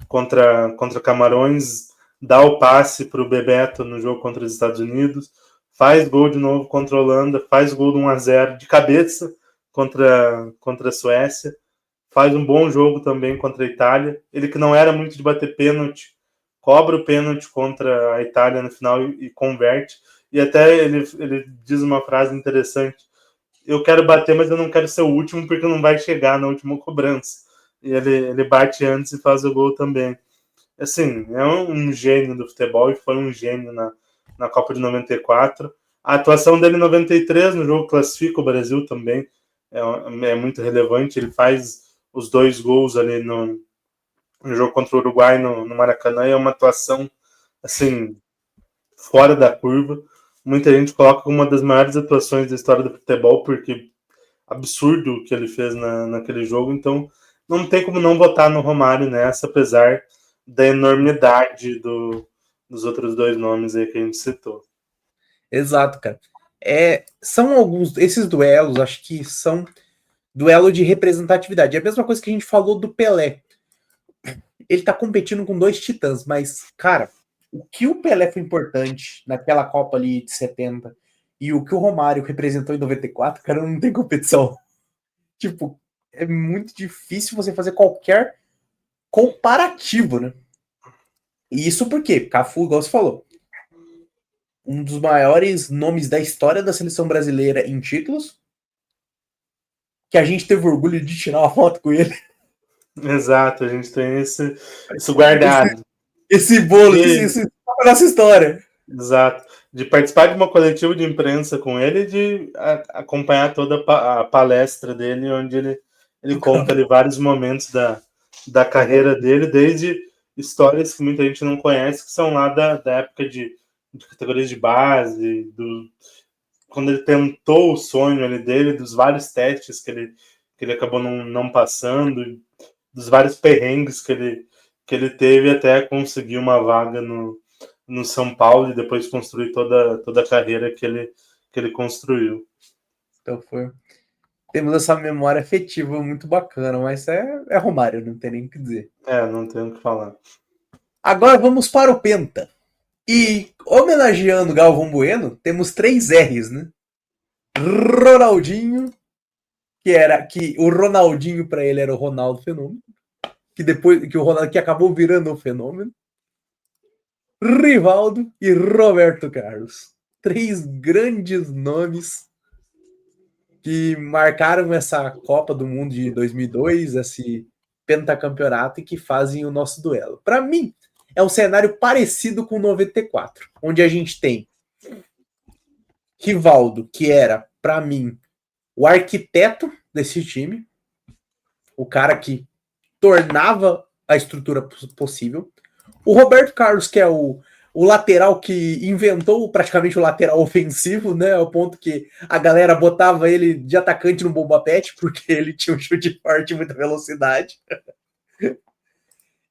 contra Camarões, dá o passe para o Bebeto no jogo contra os Estados Unidos, faz gol de novo contra a Holanda, faz gol de 1-0 de cabeça contra a Suécia, faz um bom jogo também contra a Itália. Ele que não era muito de bater pênalti, cobra o pênalti contra a Itália no final e converte. E até ele diz uma frase interessante: eu quero bater, mas eu não quero ser o último, porque não vai chegar na última cobrança. E ele bate antes e faz o gol também. Assim, é um gênio do futebol, e foi um gênio na Copa de 94. A atuação dele em 93, no jogo classifica o Brasil também, é muito relevante. Ele faz os 2 gols ali no jogo contra o Uruguai no Maracanã, e é uma atuação, assim, fora da curva. Muita gente coloca como uma das maiores atuações da história do futebol, porque absurdo o que ele fez naquele jogo. Então não tem como não votar no Romário nessa, apesar da enormidade dos outros 2 nomes aí que a gente citou. Exato, cara. São alguns, esses duelos, acho que são duelo de representatividade. É a mesma coisa que a gente falou do Pelé. Ele tá competindo com 2 titãs, mas, cara, o que o Pelé foi importante naquela Copa ali de 70 e o que o Romário representou em 94, cara, não tem competição. Tipo, é muito difícil você fazer qualquer comparativo, né? E isso porque Cafu, igual você falou, um dos maiores nomes da história da seleção brasileira em títulos, que a gente teve orgulho de tirar uma foto com ele. Exato, a gente tem isso guardado. Esse bolo, E, a nossa história. exato. De participar de uma coletiva de imprensa com ele e de acompanhar toda a palestra dele, onde ele conta ali vários momentos da carreira dele, desde histórias que muita gente não conhece, que são lá da época de categorias de base, quando ele tentou o sonho ali dele, dos vários testes que ele acabou não passando, dos vários perrengues que ele teve até conseguir uma vaga no São Paulo e depois construir toda a carreira que ele construiu. Então temos essa memória afetiva muito bacana, mas é Romário, não tem nem o que dizer. Não tenho o que falar. Agora vamos para o Penta. E homenageando Galvão Bueno, temos 3 R's, né? Ronaldinho, que o Ronaldinho para ele era o Ronaldo Fenômeno, que depois que o Ronaldo que acabou virando o Fenômeno. Rivaldo e Roberto Carlos. 3 grandes nomes que marcaram essa Copa do Mundo de 2002, esse pentacampeonato e que fazem o nosso duelo. Para mim, é um cenário parecido com 94, onde a gente tem Rivaldo, que era, para mim, o arquiteto desse time, o cara que tornava a estrutura possível. O Roberto Carlos, que é o lateral que inventou praticamente o lateral ofensivo, né? Ao ponto que a galera botava ele de atacante no Bomba Pet, porque ele tinha um chute forte e muita velocidade.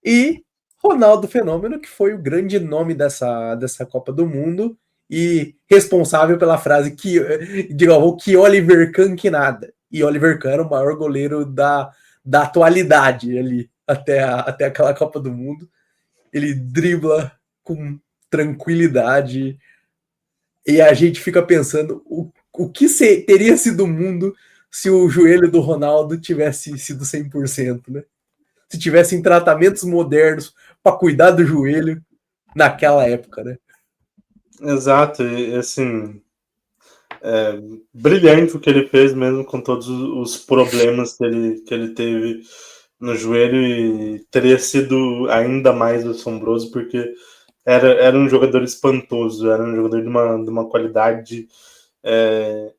E Ronaldo Fenômeno, que foi o grande nome dessa Copa do Mundo e responsável pela frase que Oliver Kahn que nada. E Oliver Kahn era o maior goleiro da atualidade ali, até aquela Copa do Mundo. Ele dribla com tranquilidade e a gente fica pensando o que teria sido o mundo se o joelho do Ronaldo tivesse sido 100%, né? Se tivessem tratamentos modernos para cuidar do joelho naquela época, né? Exato, e assim, brilhante o que ele fez, mesmo com todos os problemas que ele teve no joelho, e teria sido ainda mais assombroso, porque era um jogador espantoso, era um jogador de uma qualidade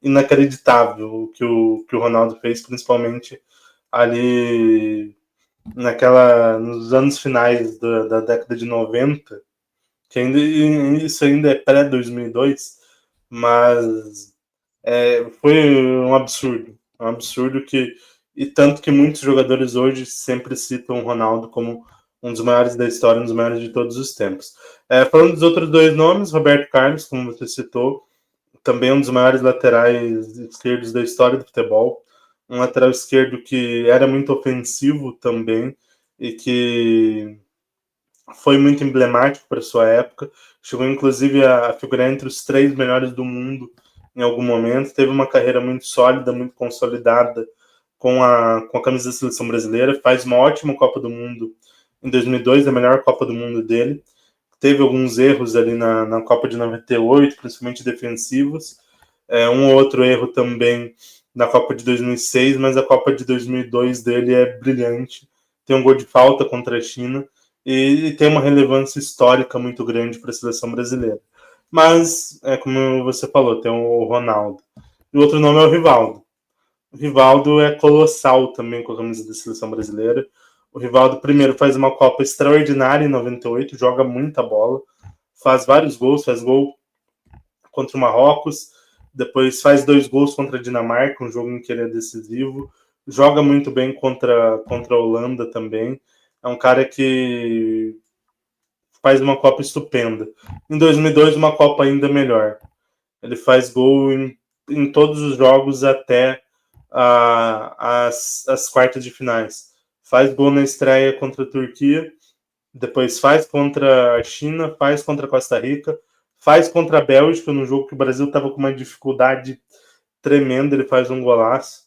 inacreditável, o que o Ronaldo fez, principalmente ali nos anos finais da década de 90, que isso ainda é pré-2002, mas foi um absurdo e tanto que muitos jogadores hoje sempre citam o Ronaldo como um dos maiores da história, um dos maiores de todos os tempos. Falando dos outros 2 nomes, Roberto Carlos, como você citou, também um dos maiores laterais esquerdos da história do futebol, um lateral esquerdo que era muito ofensivo também e que foi muito emblemático para sua época, chegou inclusive a figurar entre os 3 melhores do mundo em algum momento, teve uma carreira muito sólida, muito consolidada com a camisa da seleção brasileira, faz uma ótima Copa do Mundo em 2002, a melhor Copa do Mundo dele, teve alguns erros ali na Copa de 98, principalmente defensivos, um ou outro erro também na Copa de 2006, mas a Copa de 2002 dele é brilhante, tem um gol de falta contra a China, e tem uma relevância histórica muito grande para a seleção brasileira. Mas, como você falou, tem o Ronaldo. E o outro nome é o Rivaldo. O Rivaldo é colossal também com a camisa da seleção brasileira. O Rivaldo, primeiro, faz uma Copa extraordinária em 98, joga muita bola, faz vários gols, faz gol contra o Marrocos, depois faz 2 gols contra a Dinamarca, um jogo em que ele é decisivo, joga muito bem contra a Holanda também. É um cara que faz uma Copa estupenda. Em 2002, uma Copa ainda melhor. Ele faz gol em todos os jogos até as quartas de finais. Faz gol na estreia contra a Turquia, depois faz contra a China, faz contra a Costa Rica, faz contra a Bélgica, no jogo que o Brasil estava com uma dificuldade tremenda, ele faz um golaço,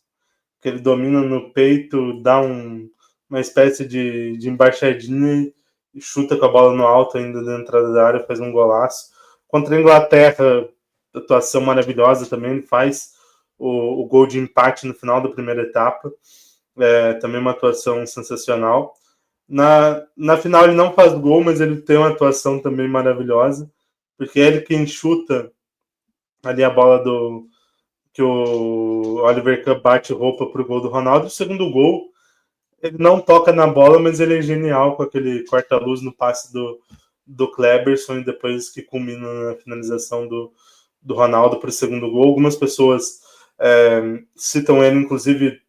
que ele domina no peito, dá uma espécie de embaixadinha e chuta com a bola no alto ainda dentro da área, faz um golaço. Contra a Inglaterra, atuação maravilhosa também, ele faz o gol de empate no final da primeira etapa. também uma atuação sensacional. Na final ele não faz gol, mas ele tem uma atuação também maravilhosa, porque é ele quem chuta ali a bola que o Oliver Kahn bate roupa pro gol do Ronaldo. O segundo gol, ele não toca na bola, mas ele é genial com aquele corta-luz no passe do Kleberson, e depois que culmina na finalização do Ronaldo para o segundo gol. Algumas pessoas citam ele, inclusive,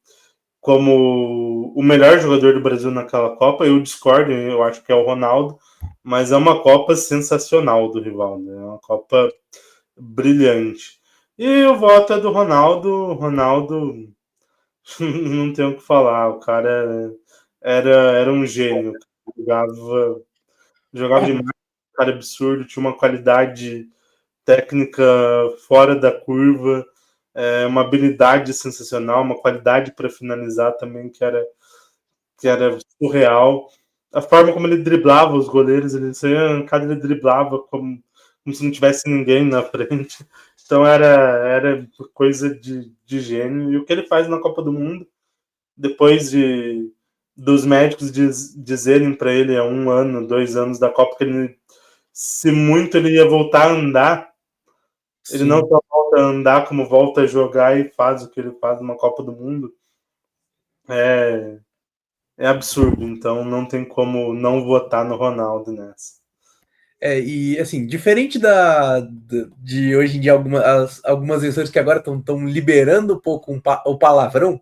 como o melhor jogador do Brasil naquela Copa. Eu discordo, eu acho que é o Ronaldo, mas é uma Copa sensacional do Rivaldo, é uma Copa brilhante. E o voto é do Ronaldo. Ronaldo, não tenho o que falar, o cara era um gênio, jogava demais, um cara absurdo, tinha uma qualidade técnica fora da curva, uma habilidade sensacional, uma qualidade para finalizar também que era surreal. A forma como ele driblava os goleiros, ele driblava como se não tivesse ninguém na frente. Então era coisa de gênio. E o que ele faz na Copa do Mundo, depois dos médicos dizerem para ele há 1 ano, 2 anos da Copa, que ele, se muito, ele ia voltar a andar. Ele não só volta a andar, como volta a jogar e faz o que ele faz numa Copa do Mundo. É absurdo, então não tem como não votar no Ronaldo nessa. E assim, diferente de hoje em dia, algumas emissoras que agora estão liberando um pouco o palavrão,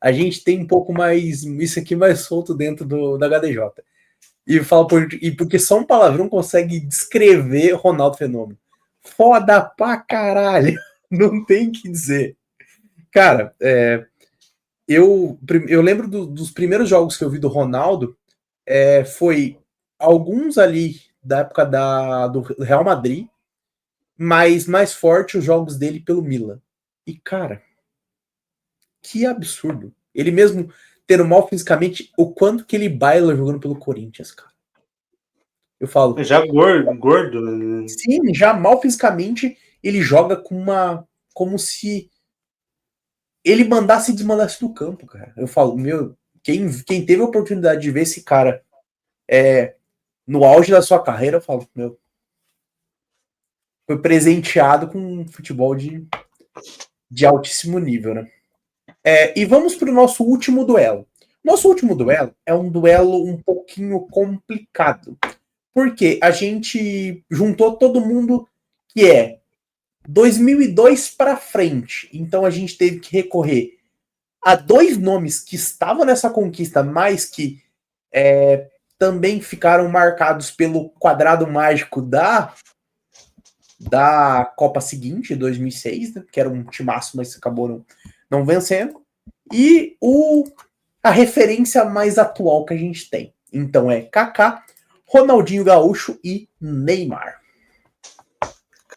a gente tem um pouco mais isso aqui mais solto dentro da HDJ. E porque só um palavrão consegue descrever Ronaldo Fenômeno. Foda pra caralho. Não tem que dizer. Cara, eu lembro dos primeiros jogos que eu vi do Ronaldo, foi alguns ali da época do Real Madrid, mas mais forte os jogos dele pelo Milan. E, cara, que absurdo. Ele mesmo tendo mal fisicamente, o quanto que ele baila jogando pelo Corinthians, cara. Eu falo. Já gordo. Né? Sim, já mal fisicamente, ele joga como se ele mandasse e desmandasse do campo, cara. Eu falo, meu, quem teve a oportunidade de ver esse cara no auge da sua carreira, eu falo, meu, foi presenteado com um futebol de altíssimo nível, né? E vamos para o nosso último duelo. Nosso último duelo é um duelo um pouquinho complicado, porque a gente juntou todo mundo que é 2002 para frente. Então a gente teve que recorrer a 2 nomes que estavam nessa conquista, mas que também ficaram marcados pelo quadrado mágico da Copa seguinte, 2006, né, que era um timaço, mas acabou não vencendo. E a referência mais atual que a gente tem. Então é Kaká, Ronaldinho Gaúcho e Neymar.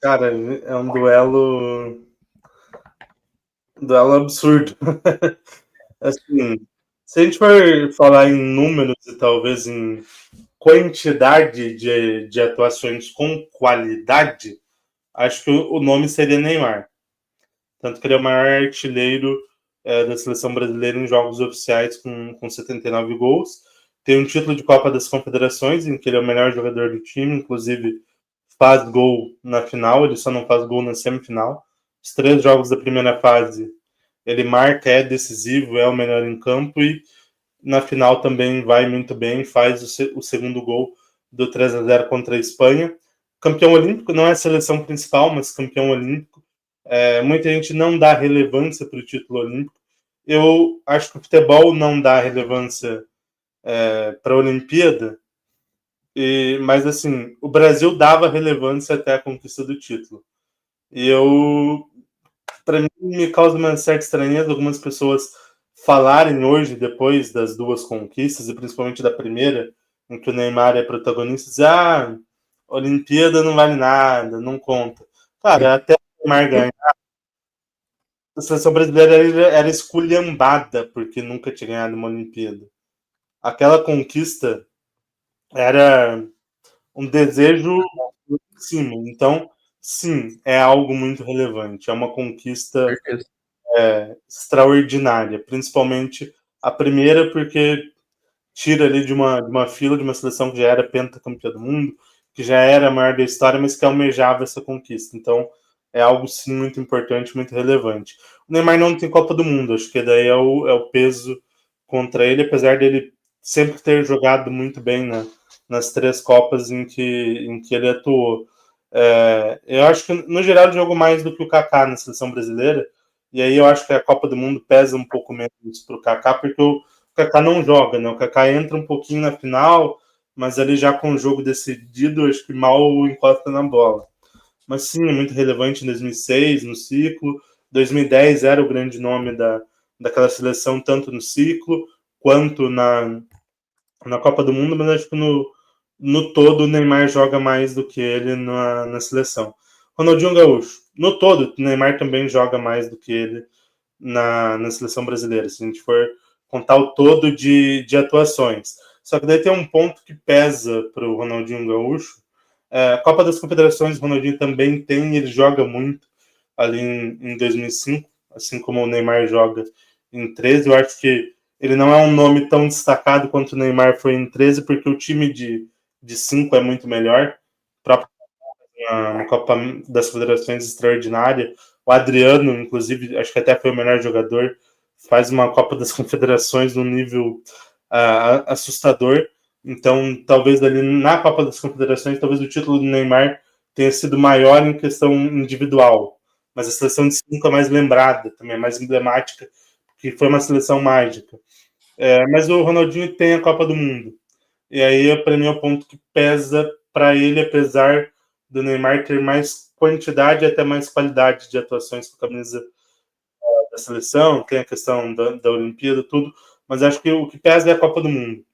Cara, é um duelo absurdo. Assim, se a gente for falar em números e talvez em quantidade de atuações com qualidade, acho que o nome seria Neymar. Tanto que ele é o maior artilheiro da seleção brasileira em jogos oficiais, com 79 gols. Tem um título de Copa das Confederações, em que ele é o melhor jogador do time, inclusive faz gol na final, ele só não faz gol na semifinal. Os 3 jogos da primeira fase, ele marca, é decisivo, é o melhor em campo, e na final também vai muito bem, faz o segundo gol do 3-0 contra a Espanha. Campeão olímpico, não é a seleção principal, mas campeão olímpico. Muita gente não dá relevância para o título olímpico. Eu acho que o futebol não dá relevância para a Olimpíada, mas assim, o Brasil dava relevância até a conquista do título. E para mim, me causa uma certa estranheza algumas pessoas falarem hoje, depois das 2 conquistas, e principalmente da primeira, em que o Neymar é protagonista, dizer, a Olimpíada não vale nada, não conta. Cara, até o Neymar ganhar, a seleção brasileira era esculhambada porque nunca tinha ganhado uma Olimpíada. Aquela conquista era um desejo em cima. Então, sim, é algo muito relevante. É uma conquista extraordinária, principalmente A primeira porque tira ali de uma fila de uma seleção que já era pentacampeã do mundo, que já era a maior da história, mas que almejava essa conquista. Então, é algo, sim, muito importante, muito relevante. O Neymar não tem Copa do Mundo, acho que daí é o peso contra ele, apesar dele sempre ter jogado muito bem nas 3 Copas em que ele atuou. Eu acho que, no geral, ele jogou mais do que o Kaká na seleção brasileira, e aí eu acho que a Copa do Mundo pesa um pouco menos para o Kaká, porque o Kaká não joga, né? O Kaká entra um pouquinho na final, mas ali já com o jogo decidido, acho que mal encosta na bola. Mas sim, é muito relevante em 2006, no ciclo. 2010 era o grande nome daquela seleção, tanto no ciclo quanto na Copa do Mundo, mas acho que no todo o Neymar joga mais do que ele na seleção. Ronaldinho Gaúcho, no todo, o Neymar também joga mais do que ele na seleção brasileira, se a gente for contar o todo de atuações. Só que daí tem um ponto que pesa para o Ronaldinho Gaúcho. A Copa das Confederações, o Ronaldinho também tem, ele joga muito ali em 2005, assim como o Neymar joga em 13. Eu acho que ele não é um nome tão destacado quanto o Neymar foi em 13, porque o time de 5 é muito melhor. Uma Copa das Federações extraordinária. O Adriano, inclusive, acho que até foi o melhor jogador, faz uma Copa das Confederações num nível assustador. Então, talvez ali na Copa das Confederações, talvez o título do Neymar tenha sido maior em questão individual. Mas a seleção de 5 é mais lembrada, também é mais emblemática, que foi uma seleção mágica. Mas o Ronaldinho tem a Copa do Mundo. E aí, para mim, é o ponto que pesa para ele, apesar do Neymar ter mais quantidade e até mais qualidade de atuações com a camisa da seleção, tem a questão da Olimpíada, tudo, mas acho que o que pesa é a Copa do Mundo.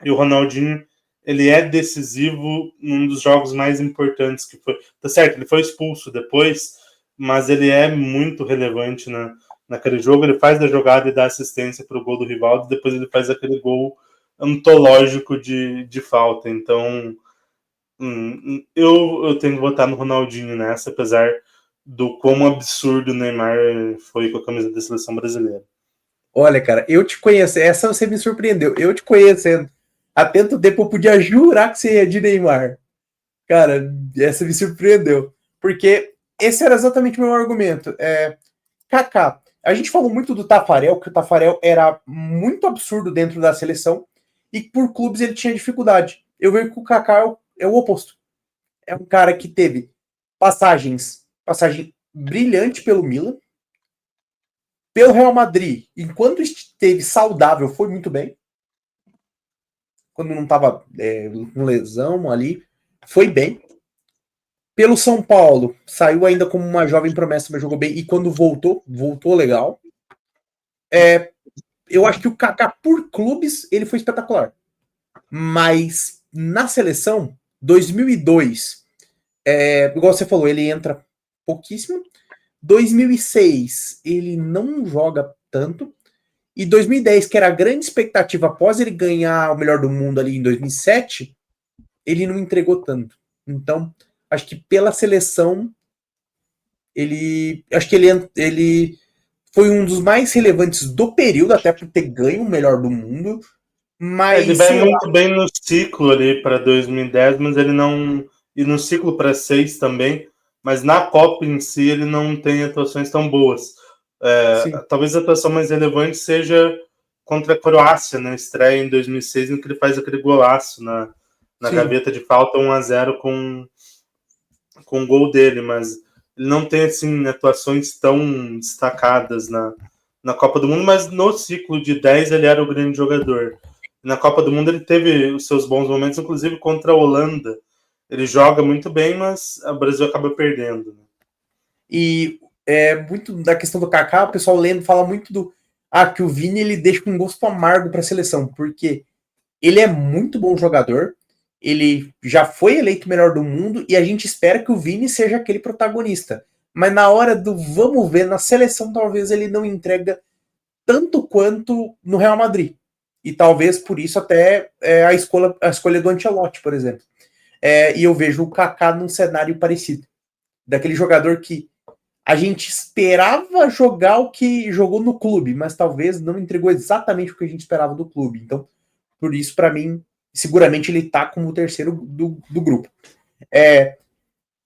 E o Ronaldinho, ele é decisivo num dos jogos mais importantes que foi. Tá certo, ele foi expulso depois, mas ele é muito relevante naquele jogo. Ele faz a jogada e dá assistência para o gol do Rivaldo, depois ele faz aquele gol antológico de falta. Então, eu tenho que votar no Ronaldinho nessa, apesar do quão absurdo o Neymar foi com a camisa da seleção brasileira. Olha, cara, eu te conheço, essa você me surpreendeu. Eu te conhecendo há tanto tempo, eu podia jurar que você ia de Neymar. Cara, essa me surpreendeu. Porque esse era exatamente o meu argumento. Kaká, a gente falou muito do Tafarel, que o Tafarel era muito absurdo dentro da seleção e por clubes ele tinha dificuldade. Eu vejo que o Kaká é o oposto. É um cara que teve passagem brilhante pelo Milan, pelo Real Madrid, enquanto esteve saudável, foi muito bem. Quando não estava com lesão ali, foi bem. Pelo São Paulo, saiu ainda como uma jovem promessa, mas jogou bem. E quando voltou legal. Eu acho que o Kaká, por clubes, ele foi espetacular. Mas na seleção, 2002, igual você falou, ele entra pouquíssimo. 2006, ele não joga tanto. E 2010, que era a grande expectativa após ele ganhar o melhor do mundo ali em 2007, ele não entregou tanto. Então, acho que pela seleção, acho que ele foi um dos mais relevantes do período, até por ter ganho o melhor do mundo. Mas, ele vai muito bem no ciclo ali para 2010, mas ele não. E no ciclo para 6 também, mas na Copa em si ele não tem atuações tão boas. Talvez a atuação mais relevante seja contra a Croácia, na estreia em 2006, em que ele faz aquele golaço na gaveta de falta 1-0 com o gol dele, mas ele não tem assim, atuações tão destacadas na Copa do Mundo, mas no ciclo de 10 ele era o grande jogador. Na Copa do Mundo ele teve os seus bons momentos, inclusive contra a Holanda. Ele joga muito bem, mas o Brasil acaba perdendo. E muito da questão do Kaká, o pessoal lendo fala muito que o Vini ele deixa um gosto amargo para a seleção, porque ele é muito bom jogador, ele já foi eleito o melhor do mundo e a gente espera que o Vini seja aquele protagonista. Mas na hora do vamos ver, na seleção talvez ele não entrega tanto quanto no Real Madrid. E talvez por isso até a escolha do Ancelotti, por exemplo. E eu vejo o Kaká num cenário parecido. Daquele jogador que a gente esperava jogar o que jogou no clube, mas talvez não entregou exatamente o que a gente esperava do clube. Então, por isso, para mim, seguramente ele tá como o terceiro do grupo.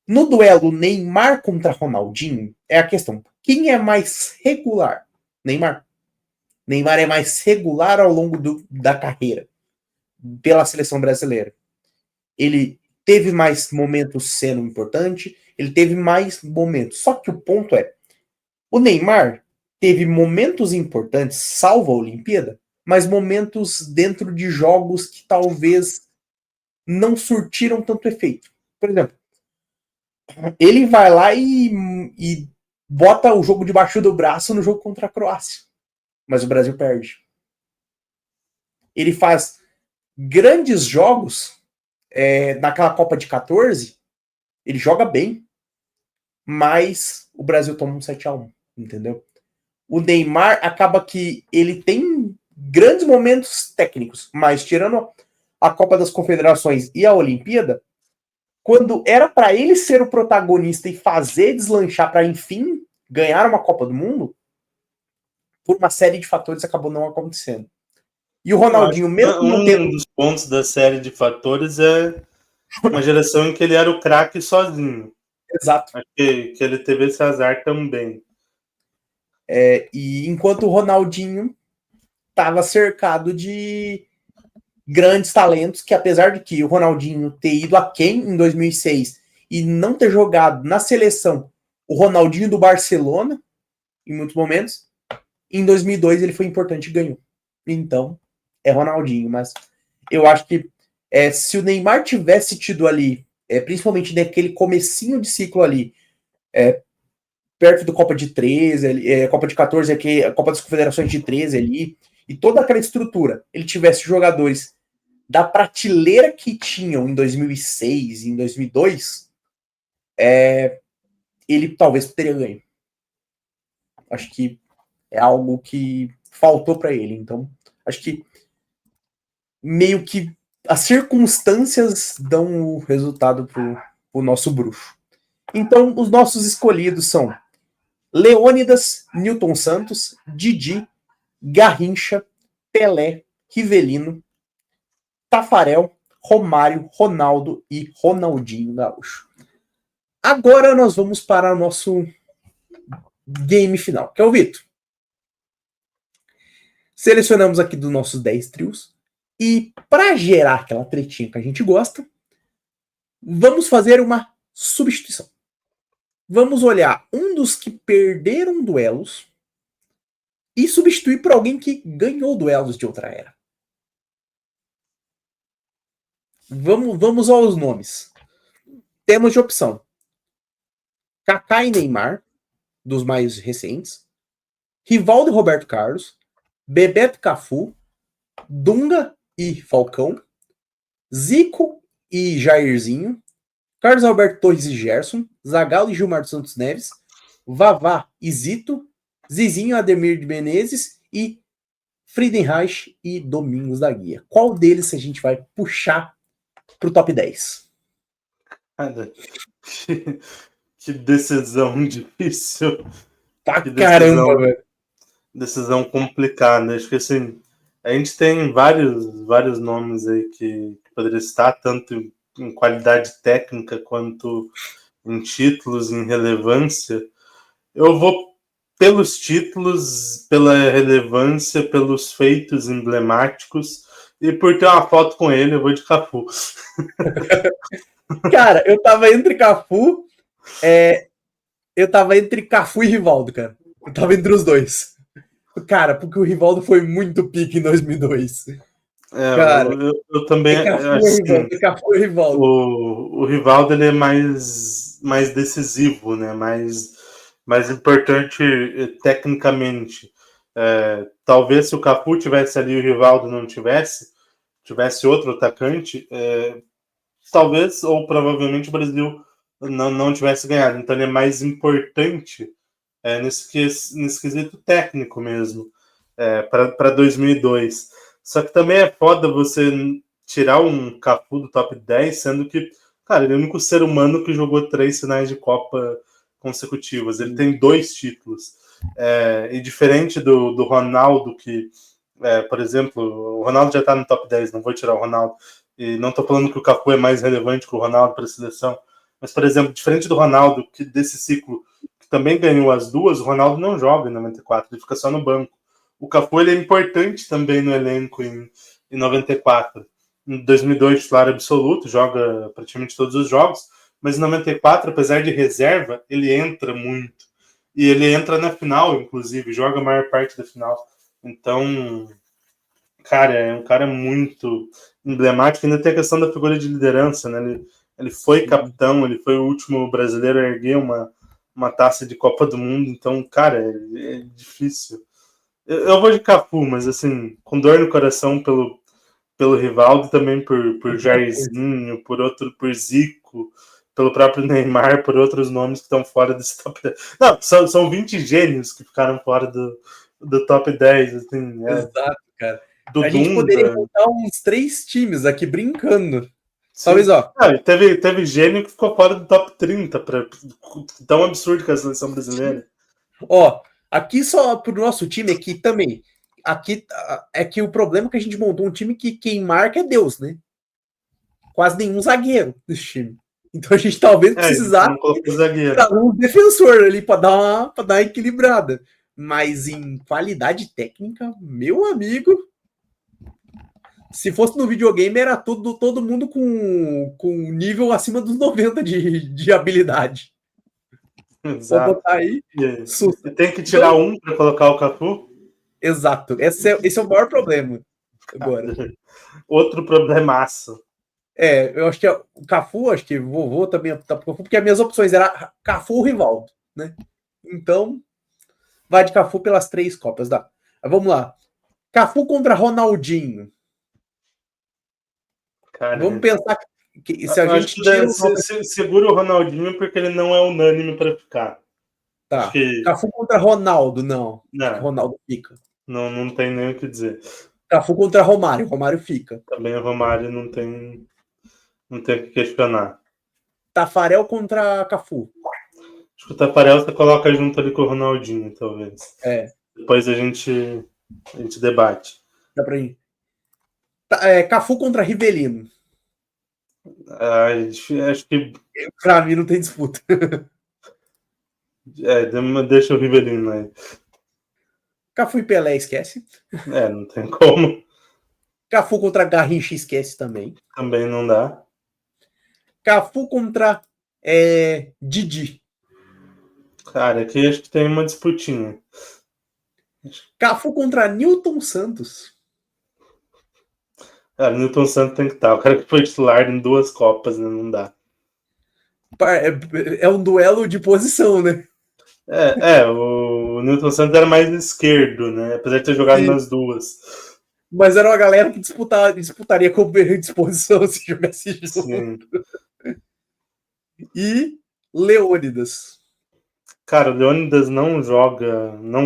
No duelo Neymar contra Ronaldinho, é a questão: quem é mais regular? Neymar. Neymar é mais regular ao longo da carreira pela seleção brasileira. Ele teve mais momentos sendo importante, ele teve mais momentos. Só que o ponto é, o Neymar teve momentos importantes, salvo a Olimpíada, mas momentos dentro de jogos que talvez não surtiram tanto efeito. Por exemplo, ele vai lá e bota o jogo debaixo do braço no jogo contra a Croácia, mas o Brasil perde. Ele faz grandes jogos naquela Copa de 14, ele joga bem, mas o Brasil toma um 7-1, entendeu? O Neymar acaba que ele tem grandes momentos técnicos, mas tirando a Copa das Confederações e a Olimpíada, quando era para ele ser o protagonista e fazer deslanchar para, enfim, ganhar uma Copa do Mundo, por uma série de fatores acabou não acontecendo. E o Ronaldinho, mesmo não tendo... Um dos pontos da série de fatores é uma geração em que ele era o craque sozinho. Exato. Acho que ele teve esse azar também. E enquanto o Ronaldinho estava cercado de grandes talentos, que apesar de que o Ronaldinho ter ido aquém em 2006 e não ter jogado na seleção o Ronaldinho do Barcelona, em muitos momentos, em 2002 ele foi importante e ganhou. Então, é Ronaldinho, mas eu acho que se o Neymar tivesse tido ali, principalmente naquele comecinho de ciclo ali, perto do Copa de 13, Copa de 14, aqui, a Copa das Confederações de 13 ali, e toda aquela estrutura, ele tivesse jogadores da prateleira que tinham em 2006 e em 2002, ele talvez teria ganho. Acho que é algo que faltou para ele. Então, acho que meio que as circunstâncias dão o resultado pro nosso bruxo. Então, os nossos escolhidos são Leônidas, Newton Santos, Didi, Garrincha, Pelé, Rivelino, Tafarel, Romário, Ronaldo e Ronaldinho Gaúcho. Agora nós vamos para o nosso game final, que é o Vitor. Selecionamos aqui dos nossos 10 trios. E para gerar aquela tretinha que a gente gosta, vamos fazer uma substituição. Vamos olhar um dos que perderam duelos e substituir por alguém que ganhou duelos de outra era. Vamos aos nomes. Temos de opção Kaká e Neymar, dos mais recentes, Rivaldo e Roberto Carlos, Bebeto e Cafu, Dunga e Falcão, Zico e Jairzinho, Carlos Alberto Torres e Gerson, Zagallo e Gilmar Santos Neves, Vavá e Zito, Zizinho, Ademir de Menezes e Friedenreich e Domingos da Guia. Qual deles a gente vai puxar pro top 10? Que decisão difícil. Tá, caramba, velho. Decisão complicada. Acho que assim, a gente tem vários nomes aí que poderia estar, tanto em qualidade técnica quanto em títulos, em relevância. Eu vou pelos títulos, pela relevância, pelos feitos emblemáticos e por ter uma foto com ele, eu vou de Cafu. Cara, eu tava entre Cafu, eu tava entre Cafu e Rivaldo, cara. Eu tava entre os dois. Cara, porque o Rivaldo foi muito pique em 2002. Cara, eu também Cafu e Rivaldo. O Rivaldo ele é mais decisivo, né? Mais importante tecnicamente. Talvez se o Cafu tivesse ali e o Rivaldo não tivesse outro atacante, talvez ou provavelmente o Brasil não tivesse ganhado. Então ele é mais importante nesse quesito técnico mesmo, para 2002. Só que também é foda você tirar um Cafu do top 10, sendo que, cara, ele é o único ser humano que jogou 3 finais de Copa consecutivas. Ele tem 2 títulos. E diferente do Ronaldo, que, por exemplo, o Ronaldo já está no top 10, não vou tirar o Ronaldo. E não estou falando que o Cafu é mais relevante que o Ronaldo para a seleção. Mas, por exemplo, diferente do Ronaldo, que desse ciclo, que também ganhou as duas, o Ronaldo não joga em 94, ele fica só no banco. O Cafu ele é importante também no elenco em 94. Em 2002, titular absoluto, joga praticamente todos os jogos, mas em 94, apesar de reserva, ele entra muito. E ele entra na final, inclusive, joga a maior parte da final. Então, cara, é um cara muito emblemático. Ainda tem a questão da figura de liderança, né? Ele foi capitão, ele foi o último brasileiro a erguer uma taça de Copa do Mundo. Então, cara, é difícil. Eu vou de Cafu, mas assim, com dor no coração pelo Rivaldo, também por Jairzinho, por Zico, pelo próprio Neymar, por outros nomes que estão fora desse top 10. Não, são 20 gênios que ficaram fora do top 10. Assim, Exato, cara. Do A gente Dunga. poderia montar uns 3 times aqui brincando. Sim. Talvez, ó. Teve gênio que ficou fora do top 30, tão absurdo que é a seleção brasileira. Ó, aqui só pro nosso time aqui também. Aqui é que o problema é que a gente montou um time que quem marca é Deus, né? Quase nenhum zagueiro desse time. Então a gente talvez precisasse um defensor ali para dar uma equilibrada. Mas em qualidade técnica, meu amigo, se fosse no videogame, era todo mundo com nível acima dos 90 de habilidade. Exato. Vou botar aí. E tem que tirar um para colocar o Cafu? Exato. Esse é o maior problema agora. Outro problemaço. Eu acho que o Cafu, acho que vovô também tá pro Cafu, porque as minhas opções eram Cafu ou Rivaldo, né? Então, vai de Cafu pelas 3 Copas, dá. Mas vamos lá. Cafu contra Ronaldinho. Cara, vamos pensar que se a gente segura o Ronaldinho porque ele não é unânime para ficar. Tá. Cafu contra Ronaldo, não. Ronaldo fica. Não tem nem o que dizer. Cafu contra Romário. Romário fica. Também o Romário não tem o que questionar. Tafarel contra Cafu. Acho que o Tafarel você coloca junto ali com o Ronaldinho, talvez. Depois a gente debate. Dá pra ir. Cafu contra Rivelino. Acho que pra mim não tem disputa. Deixa o Rivelino aí. Cafu e Pelé, esquece. Não tem como. Cafu contra Garrincha, esquece também. Também não dá. Cafu contra Didi. Cara, aqui acho que tem uma disputinha. Cafu contra Nilton Santos. Cara, Nilton Santos tem que estar. O cara que foi titular em 2 Copas, né? Não dá. É um duelo de posição, né? O Nilton Santos era mais esquerdo, né? Apesar de ter jogado nas duas. Mas era uma galera que disputaria com disposição se tivesse junto. Sim. E Leônidas. Cara, o Leônidas não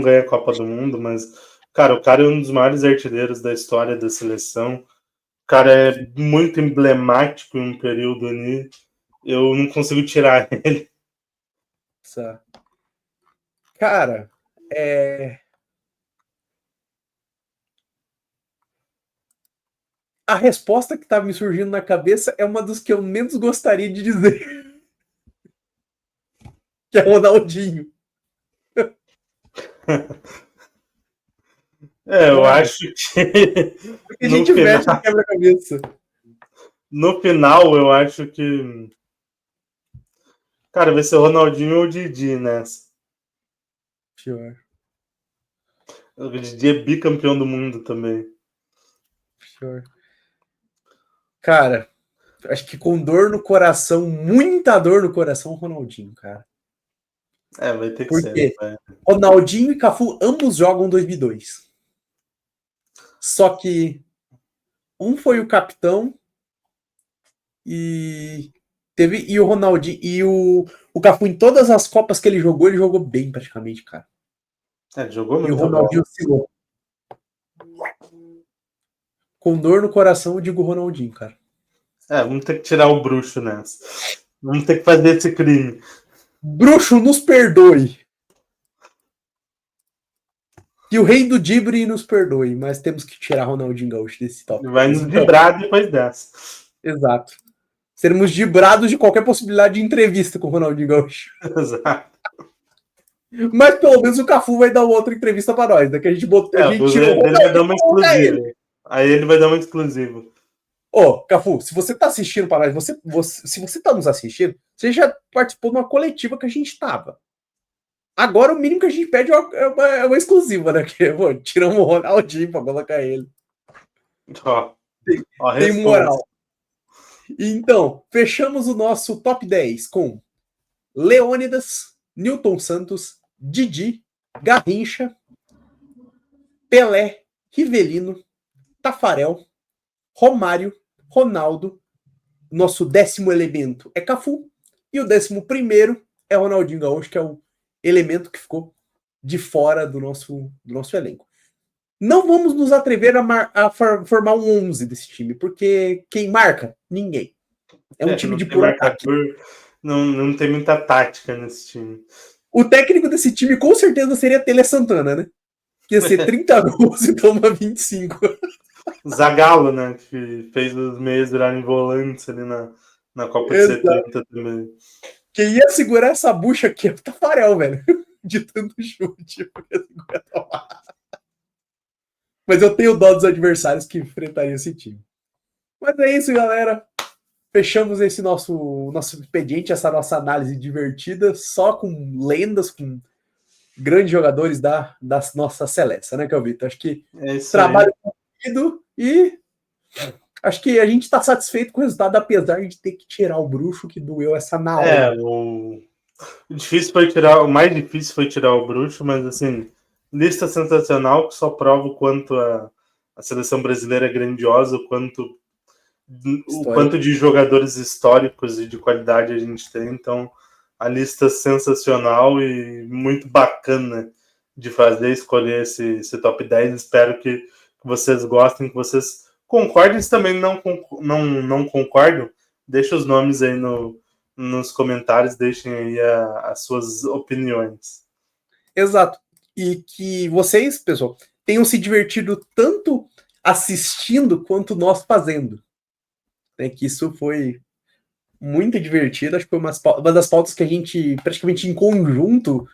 ganha a Copa do Mundo, mas, cara, o cara é um dos maiores artilheiros da história da seleção. O cara é muito emblemático em um período ali. Eu não consigo tirar ele. Cara, a resposta que estava me surgindo na cabeça é uma dos que eu menos gostaria de dizer. Que é Ronaldinho. Eu acho que. Porque a gente mexe no quebra-cabeça. No final, eu acho que. Cara, vai ser o Ronaldinho ou o Didi, né? Pior. O Didi é bicampeão do mundo também. Pior. Cara, acho que com dor no coração, muita dor no coração, o Ronaldinho, cara. Vai ter que Por ser. Quê? Ronaldinho e Cafu ambos jogam 2002. Só que um foi o capitão e o Ronaldinho e o Cafu em todas as Copas que ele jogou bem praticamente, cara. Jogou muito. E o Ronaldinho oscilou. Com dor no coração, eu digo Ronaldinho, cara. Vamos ter que tirar o bruxo nessa. Vamos ter que fazer esse crime. Bruxo, nos perdoe. Que o rei do Dibre nos perdoe, mas temos que tirar Ronaldinho Gaúcho desse top. Vai nos vibrar depois dessa. Exato. Seremos dibrados de qualquer possibilidade de entrevista com o Ronaldinho Gaúcho. Exato. Mas pelo menos o Cafu vai dar outra entrevista para nós, né? Que a gente botou. A gente tirou ele vai dar uma exclusiva. Aí ele vai dar uma exclusiva. Ô, Cafu, se você tá assistindo para nós, se você tá nos assistindo, você já participou de uma coletiva que a gente tava. Agora o mínimo que a gente pede é uma exclusiva, né? Que, pô, tiramos o Ronaldinho pra colocar ele. Tem moral. Então, fechamos o nosso top 10 com Leônidas, Newton Santos, Didi, Garrincha, Pelé, Rivelino, Tafarel, Romário, Ronaldo. Nosso 10º elemento é Cafu. E o 11º é Ronaldinho Gaúcho, que é o elemento que ficou de fora do nosso elenco. Não vamos nos atrever a formar um 11 desse time, porque quem marca? Ninguém. É um time de puro ataque. Não tem muita tática nesse time. O técnico desse time com certeza seria Tele Santana, né? Que ia ser 30 gols e toma 25. Zagallo, né? Que fez os meios virarem volantes ali na Copa de 70 também. Quem ia segurar essa bucha aqui é o Tafarel, velho. De tanto chute. Mas eu tenho dó dos adversários que enfrentariam esse time. Mas é isso, galera. Fechamos esse nosso expediente, essa nossa análise divertida, só com lendas, com grandes jogadores da nossa seleção, né, Calvito? Acho que trabalho concluído e acho que a gente está satisfeito com o resultado, apesar de ter que tirar o bruxo que doeu essa na hora. O mais difícil foi tirar o bruxo, mas assim, lista sensacional que só prova o quanto a seleção brasileira é grandiosa, o quanto de jogadores históricos e de qualidade a gente tem. Então, a lista sensacional e muito bacana de fazer, escolher esse top 10. Espero que vocês gostem, que vocês concordem. Se também não concordam, deixem os nomes aí nos comentários, deixem aí as suas opiniões. Exato. E que vocês, pessoal, tenham se divertido tanto assistindo quanto nós fazendo. Que isso foi muito divertido. Acho que foi uma das pautas que a gente, praticamente em conjunto,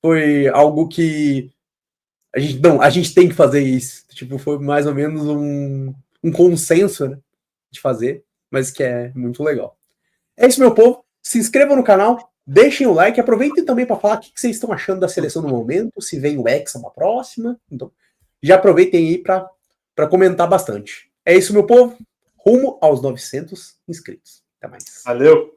foi algo que a gente tem que fazer isso. Tipo, foi mais ou menos um consenso, né, de fazer, mas que é muito legal. É isso, meu povo. Se inscrevam no canal, deixem o like, aproveitem também para falar o que vocês estão achando da seleção no momento, se vem o Hexa na próxima. Então, já aproveitem aí para comentar bastante. É isso, meu povo. Rumo aos 900 inscritos. Até mais. Valeu!